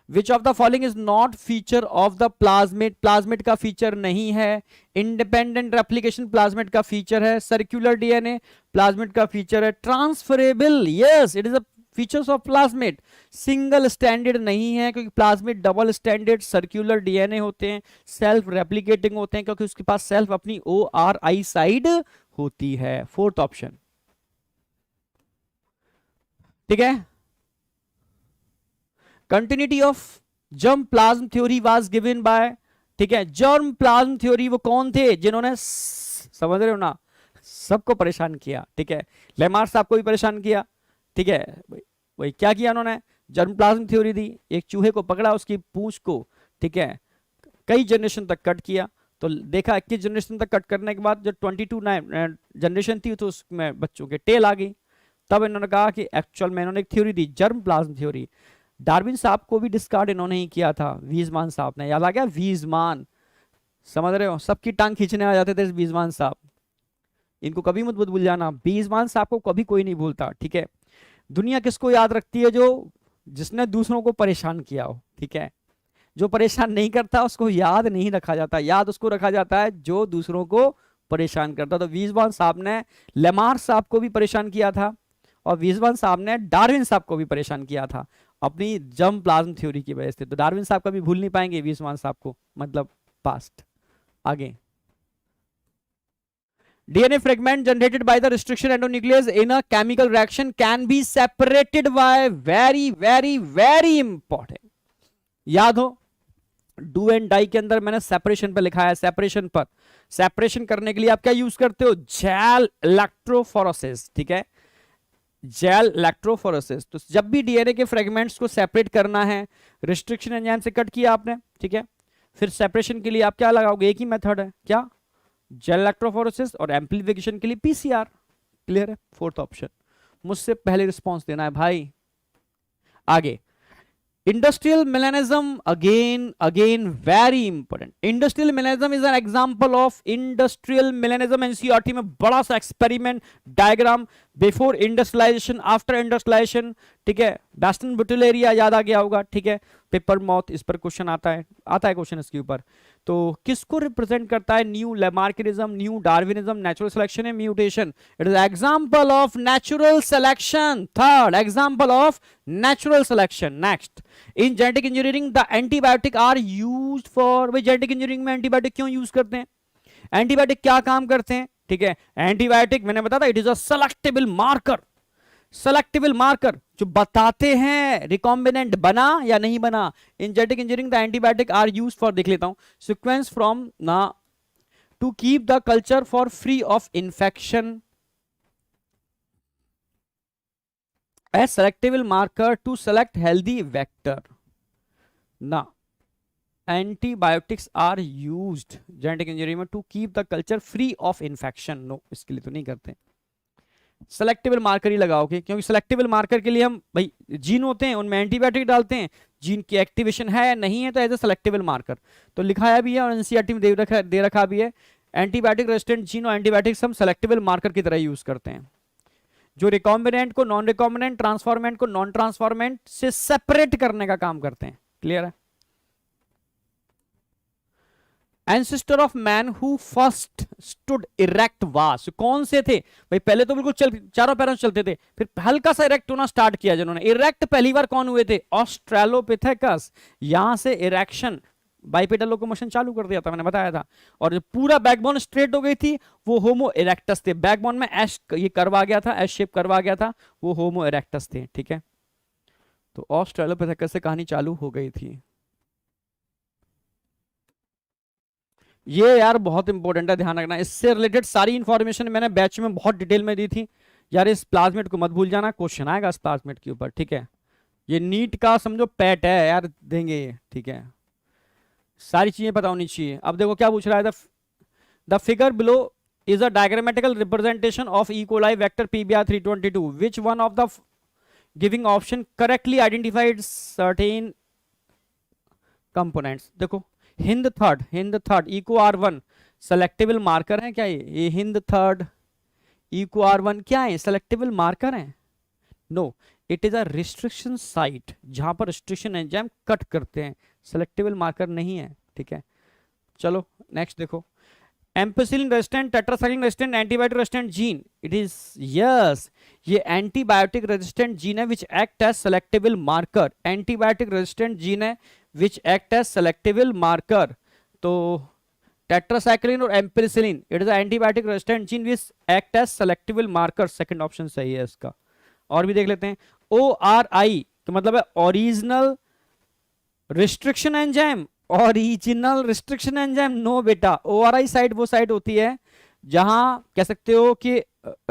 which of the following is not feature of the plasmid, plasmid का फीचर नहीं है, इंडिपेंडेंट रेप्लिकेशन प्लाज्मिड का फीचर है, सर्कुलर डीएनए प्लाज्मिड का फीचर है, transferable, yes it is a features of plasmid, single standard नहीं है क्योंकि plasmid double standard circular DNA होते हैं, सेल्फ रेप्लिकेटिंग होते हैं क्योंकि उसके पास सेल्फ अपनी ORI साइड होती है। फोर्थ ऑप्शन, ठीक है। Continuity of germ plasm theory was given by, ठीक है, जर्म प्लाज्म थ्योरी वो कौन थे जिन्होंने, समझ रहे हो ना, सबको परेशान किया, ठीक है, लेमार साहब को भी परेशान किया, ठीक है, वही क्या किया उन्होंने, जर्म प्लाज्म थ्योरी दी, एक चूहे को पकड़ा, उसकी पूंछ को, ठीक है, कई जनरेशन तक कट किया, तो देखा 21 जनरेशन तक कट करने के बाद जब 22 जनरेशन थी तो उसमें बच्चों के टेल आ गई, तब इन्होंने कहा कि एक्चुअल में इन्होंने एक थ्योरी दी, जर्म प्लाज्म थ्योरी। डार्विन साहब को भी डिस्कार्ड इन्होंने ही किया था, वीजमान साहब ने, याद आ गया, वीजमान, समझ रहे हो, सबकी टांग खींचने आ जाते थे वीजमान साहब, इनको कभी मत भूल जाना, वीजमान साहब को कभी कोई नहीं भूलता, ठीक है। दुनिया किसको याद रखती है, जो जिसने दूसरों को परेशान किया हो, ठीक है, जो परेशान नहीं करता उसको याद नहीं रखा जाता, याद उसको रखा जाता है जो दूसरों को परेशान करता। तो वीजमान साहब ने लेमार साहब को भी परेशान किया था और वीजमान साहब ने डार्विन साहब को भी परेशान किया था अपनी जर्म प्लाज्म थ्योरी की वजह से, तो डार्विन साहब का भी भूल नहीं पाएंगे वीजमान साहब को, मतलब पास्ट। आगे, DNA fragment generated by the restriction endonuclease in a chemical reaction can be separated by, very important, याद हो, डू एंड डाई के अंदर मैंने सेपरेशन पे लिखा है, सेपरेशन पर, सेपरेशन करने के लिए आप क्या यूज करते हो, जेल इलेक्ट्रोफोरेसिस, ठीक है, जेल इलेक्ट्रोफोरेसिस। तो जब भी डीएनए के फ्रेगमेंट्स को सेपरेट करना है, रिस्ट्रिक्शन एंजाइम से कट किया आपने, ठीक है, फिर सेपरेशन के लिए आप क्या लगाओगे, एक ही मेथड है, क्या, जेल इलेक्ट्रोफोरेसिस, और एम्प्लीफिकेशन के लिए PCR। क्लियर है? Fourth option. मुझसे पहले रिस्पॉन्स देना है भाई। आगे, Industrial melanism, again very important. Industrial melanism is an example of industrial melanism. NCERT में बड़ा सा experiment diagram, before industrialisation, after industrialisation, ठीक है. बैस्टन बुटल एरिया याद आ गया होगा, ठीक है. पेपर माउथ, इस पर क्वेश्चन आता है क्वेश्चन इसके ऊपर. तो किसको रिप्रेजेंट करता है? New Lamarckism, new Darwinism, natural selection and mutation. It is example of natural selection. Third example of natural selection. Next, in genetic engineering the antibiotic are used for. भाई genetic engineering में antibiotic क्यों use करते हैं? Antibiotic क्या काम करते हैं? ठीक है, एंटीबायोटिक मैंने बताया था it is a selectable marker. Selectable marker जो बताते हैं रिकॉम्बिनेंट बना या नहीं बना. In genetic engineering the antibiotic are use for, देख लेता हूं, सीक्वेंस फ्रॉम ना to keep the culture for free of infection. A selectable marker to select healthy vector. Now, antibiotics are used genetic engineering में to keep the culture free of infection. No, इसके लिए तो नहीं करते. Selectable marker ही लगाओगे, क्योंकि selectable marker के लिए हम भाई जीन होते हैं उनमें एंटीबायोटिक डालते हैं. जीन की एक्टिवेशन है या नहीं है तो एज ए सेलेक्टेबल मार्कर तो लिखाया भी है और एनसीईआरटी में दे रखा भी है. एंटीबायोटिक रेजिस्टेंट जीन और एंटीबायोटिक्स हम सेलेक्टेबल मार्कर की तरह यूज करते हैं, जो रिकॉम्बिनेंट को नॉन रिकॉम्बिनेंट, ट्रांसफॉर्मेंट को नॉन ट्रांसफॉर्मेंट से सेपरेट करने का काम करते हैं. क्लियर है? Ancestor of man who first stood erect वास. कौन से थे भाई? पहले तो बिल्कुल चारों पैरों से चलते थे, फिर हल्का सा इरेक्ट होना स्टार्ट किया जिन्होंने. इरेक्ट पहली बार कौन हुए थे? ऑस्ट्रेलोपिथेकस. यहां से इरेक्शन बाइपेडल लोकोमोशन चालू कर दिया था, मैंने बताया था. और जो पूरा बैकबोन स्ट्रेट हो गई थी वो होमो इरेक्टस थे. बैकबोन में एश ये करवा गया था, एश शेप करवा गया था, वो होमो इरेक्टस थे. ठीक है, तो ऑस्ट्रेलोपिथेकस से कहानी चालू हो गई थी. ये यार बहुत इंपॉर्टेंट है, ध्यान रखना. इससे रिलेटेड सारी इंफॉर्मेशन मैंने बैच में बहुत डिटेल में दी थी यार. इस प्लाज्मेट को मत भूल जाना, क्वेश्चन आएगा इस प्लाज्मेट के ऊपर. ठीक है, ये नीट का समझो पैट है यार, देंगे ये. ठीक है, सारी चीजें पता होनी चाहिए. अब देखो क्या पूछ रहा है. The figure below is a diagrammatical representation of E coli vector pBR 322. Which one of the giving option correctly identified certain components. देखो Hind third Eco R1 selectable marker है क्या? ये हिंद थर्ड इको R1 क्या है? Selectable marker है? No, it is a restriction site जहां पर restriction enzyme cut करते हैं. सेलेक्टेबल मार्कर नहीं है. ठीक है, चलो नेक्स्ट देखो. Ampicillin resistant, tetracycline resistant, antibiotic resistant gene. It is yes, ये एंटीबायोटिक रेजिस्टेंट जीन है which act as selectable marker. Antibiotic resistant gene है which act as selectable marker. तो tetracycline और ampicillin, it is an antibiotic resistant gene which act as selectable marker. Second option सही है इसका. और भी देख लेते हैं. ORI तो मतलब है original restriction enzyme. Original restriction enzyme no बेटा. ORI साइट वो साइट होती है जहां कह सकते हो कि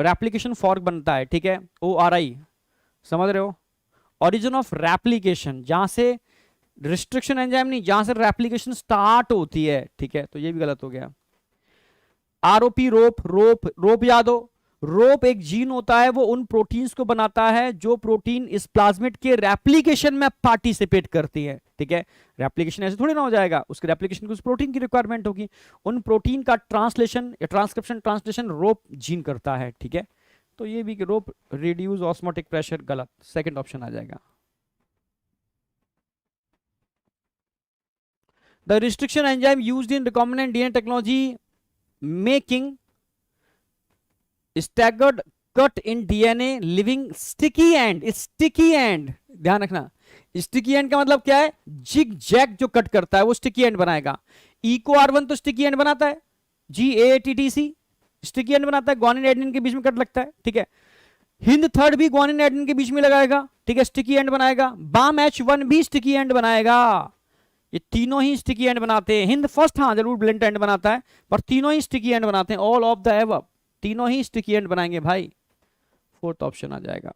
रेप्लिकेशन फॉर्क बनता है. ठीक है, ORI समझ रहे हो? ओरिजिन ऑफ रेप्लिकेशन, जहां से रिस्ट्रिक्शन एंजाइम नहीं, जहां से रेप्लिकेशन स्टार्ट होती है. ठीक है, तो ये भी गलत हो गया. ROP रोप याद हो. रोप एक जीन होता है, वो उन प्रोटीन्स को बनाता है जो प्रोटीन इस प्लाज्मिड के रेप्लिकेशन में पार्टिसिपेट करती है. ठीक है, रेप्लिकेशन ऐसे थोड़ी ना हो जाएगा, उसके रेप्लिकेशन को उस प्रोटीन की रिक्वायरमेंट होगी. उन प्रोटीन का ट्रांसलेशन या ट्रांसक्रिप्शन ट्रांसलेशन रोप जीन करता है. ठीक है, तो ये भी रोप रिड्यूस ऑस्मोटिक प्रेशर, गलत. सेकंड ऑप्शन आ जाएगा. The restriction enzyme used in recombinant DNA technology making staggered cut in DNA leaving sticky end. Sticky end ध्यान रखना. स्टिकी एंड का मतलब क्या है? जिग जैग जो कट करता है वो स्टिकी एंड बनाएगा. इको R1 तो स्टिकी एंड बनाता है, GATTC स्टिकी एंड बनाता है, ग्वानिन एडेनिन के बीच में कट लगता है. ठीक है, हिंद थर्ड भी ग्वानिन एडेनिन के बीच में लगाएगा. ठीक है, स्टिकी एंड बनाएगा. बाम H1 भी स्टिकी एंड बनाएगा. ये तीनों ही स्टिकी एंड बनाते हैं. हिंद फर्स्ट हाँ जरूर ब्लेंट एंड बनाता है, पर तीनों ही स्टिकी एंड बनाते हैं. ऑल ऑफ द एबव, तीनों ही स्टिकी एंड बनाएंगे भाई. फोर्थ ऑप्शन आ जाएगा.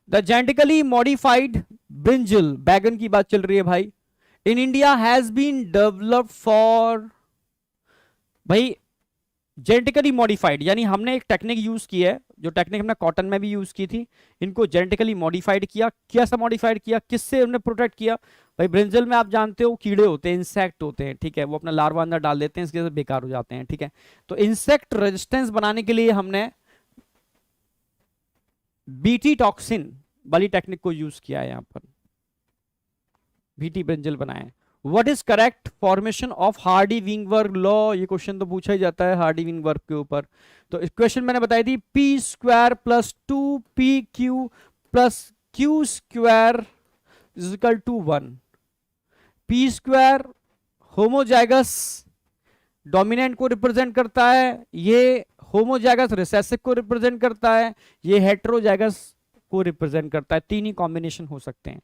द जेनेटिकली मॉडिफाइड ब्रिंजल, बैगन की बात चल रही है भाई, in India has been developed for. भाई जेनेटिकली मॉडिफाइड, यानी हमने एक टेक्निक यूज की है, जो टेक्निक हमने कॉटन में भी यूज की थी, इनको जेनेटिकली मॉडिफाइड किया। कैसा मॉडिफाइड किया, किससे हमने प्रोटेक्ट किया? भाई ब्रिंजल में आप जानते हो कीड़े होते हैं, इंसेक्ट होते हैं, ठीक है, वो अपना लार्वा अंदर डाल देते हैं, इसके वजह से बेकार हो जाते हैं, ठीक है। तो इंसेक्ट रेजिस्टेंस बनाने के लिए हमने बीटी टॉक्सिन वाली टेक्निक को यूज किया है, यहां पर बीटी ब्रिंजल बनाए। What is correct formation of Hardy Weinberg law? ये क्वेश्चन तो पूछा ही जाता है हार्डी विंगवर्ग के ऊपर। तो इक्वेशन मैंने बताई थी, p square plus 2pq plus q square is equal to 1। P square homozygous dominant को रिप्रेजेंट करता है, ये होमोजाइगस रिसेसिव को रिप्रेजेंट करता है, ये हेटेरोजाइगस को रिप्रेजेंट करता है। तीन ही कॉम्बिनेशन हो सकते हैं,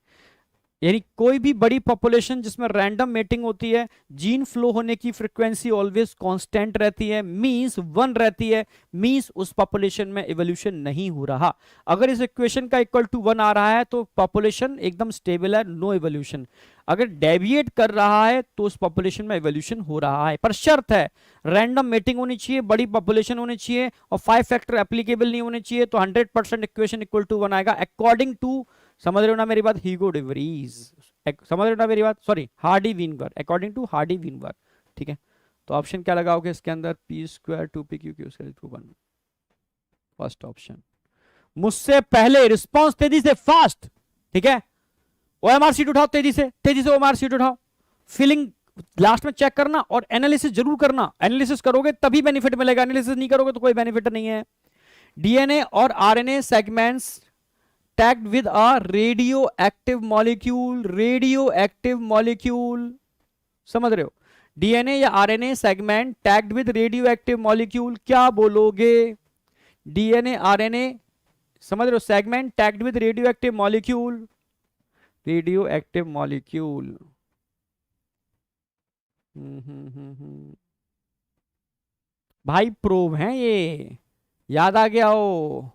यानी कोई भी बड़ी पॉपुलेशन जिसमें रैंडम मेटिंग होती है, जीन फ्लो होने की फ्रीक्वेंसी ऑलवेज कांस्टेंट रहती है, मींस 1 रहती है, मींस उस पॉपुलेशन में इवोल्यूशन नहीं हो रहा। अगर इस इक्वेशन का इक्वल टू 1 आ रहा है तो पॉपुलेशन एकदम स्टेबल है, नो इवोल्यूशन। अगर डेविएट कर रहा है तो उस पॉपुलेशन में इवोल्यूशन हो रहा है, पर शर्त है रैंडम मेटिंग होनी चाहिए, बड़ी पॉपुलेशन होनी चाहिए, और 5 फैक्टर एप्लीकेबल नहीं होने चाहिए, तो 100% इक्वेशन इक्वल टू 1 आएगा अकॉर्डिंग टू, समझ रहे हो ना मेरी बात, ह्यूगो डे वरीज, समझ रहे हो ना मेरी बात, sorry Hardy Weinberg, according to Hardy Weinberg, ठीक है। तो ऑप्शन क्या लगाओगे इसके अंदर, p square 2pq q square 1, first option. मुझसे पहले रिस्पॉन्स तेजी से, फास्ट, ठीक है। ओएमआर सीट उठाओ, तेजी से ओएमआर सीट उठाओ, फिलिंग लास्ट में चेक करना, और एनालिसिस जरूर करना, एनालिसिस करोगे तभी बेनिफिट मिलेगा, एनालिसिस नहीं करोगे तो कोई बेनिफिट नहीं है। डीएनए और RNA segments tagged with a radioactive molecule, समझ रहे हो? डीएनए या RNA segment tagged with radioactive molecule, क्या बोलोगे? डीएनए आरएनए, समझ रहे हो, segment tagged with radioactive molecule, भाई प्रोब हैं ये, याद आ गया हो,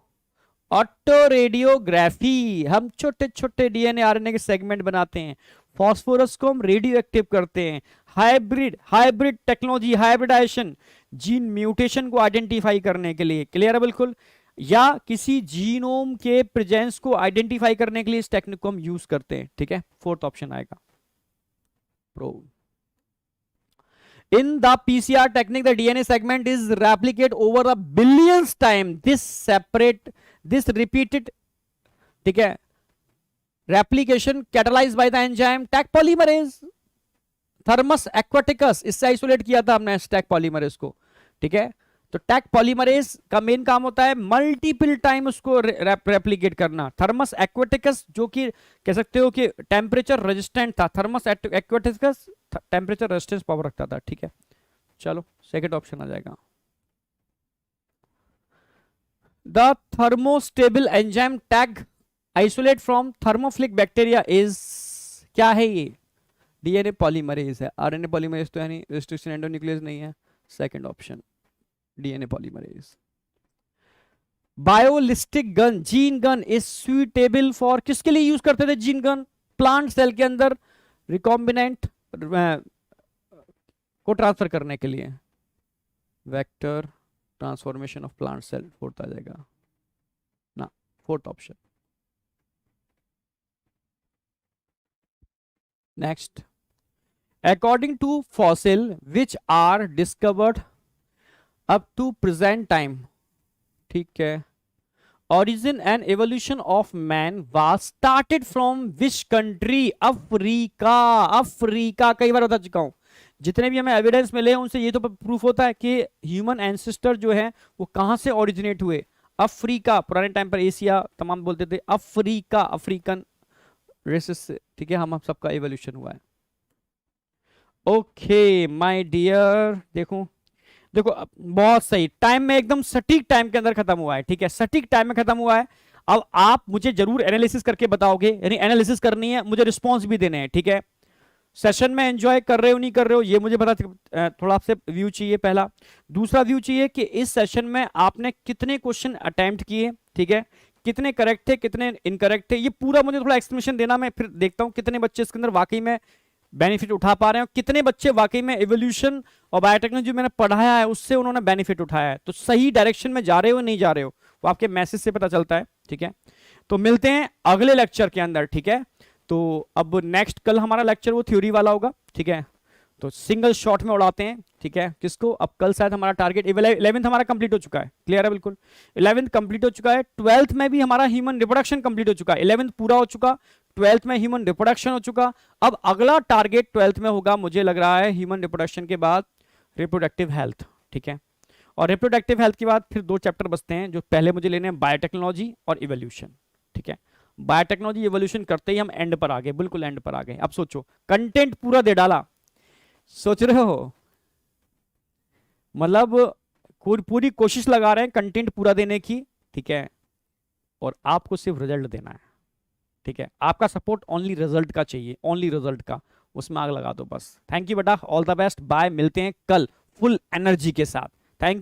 ऑटो रेडियोग्राफी। हम छोटे छोटे डीएनए आरएनए के सेगमेंट बनाते हैं, फास्फोरस को हम रेडियो एक्टिव करते हैं, hybrid technology, hybridization, gene mutation को आइडेंटिफाई करने के लिए, क्लियर है बिल्कुल, या किसी जीनोम के प्रेजेंस को आइडेंटिफाई करने के लिए इस टेक्निक को हम यूज करते हैं, ठीक है। फोर्थ ऑप्शन आएगा probe. In the PCR technique, the DNA segment is replicate over a billions time. This repeated, ठीक है, replication catalyzed by the enzyme Taq polymerase, Thermus aquaticus, इससे आइसोलेट किया था हमने Taq polymerase को, ठीक है। तो टैक पॉलीमरेज का मेन काम होता है मल्टीपल टाइम उसको रेप्लिकेट करना। थर्मस एक्वाटिकस जो कि कह सकते हो कि टेम्परेचर रेजिस्टेंट था, thermos aquaticus temperature resistance power रखता था, ठीक है। चलो सेकंड ऑप्शन आ जाएगा, the thermostable enzyme tag isolate from thermophilic bacteria is, क्या है ये? डीएनए पॉलीमरेज है, आरएनए पॉलीमरेज तो यानी रेस्ट्रिक्शन एंडोन्यूक्लियस नहीं है, second option DNA polymerase. Biolistic gun, gene gun is suitable for, किसके लिए यूज करते थे जीन गन? प्लांट सेल के अंदर रिकॉम्बिनेंट को ट्रांसफर करने के लिए, vector transformation of plant cell, fourth आ जाएगा ना, fourth option. Next, according to fossil which are discovered up to present time, ठीक है, origin and evolution of man was started from which country? Africa, कई बार बता चुका हूं, जितने भी हमें एविडेंस मिले हैं उनसे ये तो प्रूफ होता है कि ह्यूमन एंसेस्टर जो है वो कहां से ओरिजिनेट हुए, अफ्रीका। पुराने टाइम पर एशिया तमाम बोलते थे, अफ्रीका, अफ्रीकन रेसेस से, ठीक है, हम सबका एवोल्यूशन हुआ है। ओके माय डियर, देखो बहुत सही टाइम में, एकदम सटीक टाइम के अंदर खत्म हुआ है, ठीक है, सटीक टाइम में खत्म हुआ है। अब आप मुझे जरूर एनालिसिस करके बताओगे, यानी एनालिसिस करनी है, मुझे रिस्पॉन्स भी देने हैं, ठीक है। सेशन में एंजॉय कर रहे हो नहीं कर रहे हो ये मुझे बता, थोड़ा आपसे व्यू चाहिए पहला। दूसरा व्यू चाहिए कि इस सेशन में आपने कितने क्वेश्चन अटेम्प्ट किए, ठीक है, कितने करेक्ट थे कितने इनकरेक्ट थे, ये पूरा मुझे थोड़ा एक्सप्लेनेशन देना, मैं फिर देखता हूं कितने बच्चे इसके अंदर वाकई में बेनिफिट उठा पा रहे हैं, कितने बच्चे वाकई में एवोल्यूशन और बायोटेक्नोलॉजी मैंने पढ़ाया है उससे उन्होंने बेनिफिट उठाया है, तो सही डायरेक्शन में जा रहे हो नहीं जा रहे हो वो आपके मैसेज से पता चलता है। ठीक है, तो मिलते हैं अगले लेक्चर के अंदर। ठीक है, तो अब नेक्स्ट कल हमारा लेक्चर वो थ्योरी वाला होगा। ठीक है, तो सिंगल शॉट में उड़ाते हैं। ठीक है, किसको, अब कल शायद हमारा टारगेट 11th हमारा कंप्लीट हो चुका है, क्लियर है बिल्कुल, 11th कंप्लीट हो चुका है, 12th में भी हमारा ह्यूमन रिप्रोडक्शन कंप्लीट हो चुका है, 11th पूरा हो चुका, 12th में ह्यूमन रिप्रोडक्शन हो चुका। अब अगला टारगेट 12th में होगा मुझे लग रहा है ह्यूमन रिप्रोडक्शन के बाद रिप्रोडक्टिव हेल्थ। ठीक है, और रिप्रोडक्टिव हेल्थ के बाद फिर 2 चैप्टर बचते हैं जो पहले मुझे लेने हैं, बायोटेक्नोलॉजी और इवोल्यूशन। ठीक है, बायोटेक्नोलॉजी इवोल्यूशन करते ही हम एंड पर आ गए, बिल्कुल एंड पर आ गए। अब सोचो कंटेंट पूरा दे डाला, सोच रहे हो, मतलब पूरी कोशिश लगा रहे हैं कंटेंट पूरा देने की। ठीक है, और आपको सिर्फ रिजल्ट देना है। ठीक है, आपका सपोर्ट ओनली रिजल्ट का चाहिए, ओनली रिजल्ट का, उसमें आग लगा दो बस। थैंक यू बेटा, ऑल द बेस्ट, बाय, मिलते हैं कल फुल एनर्जी के साथ।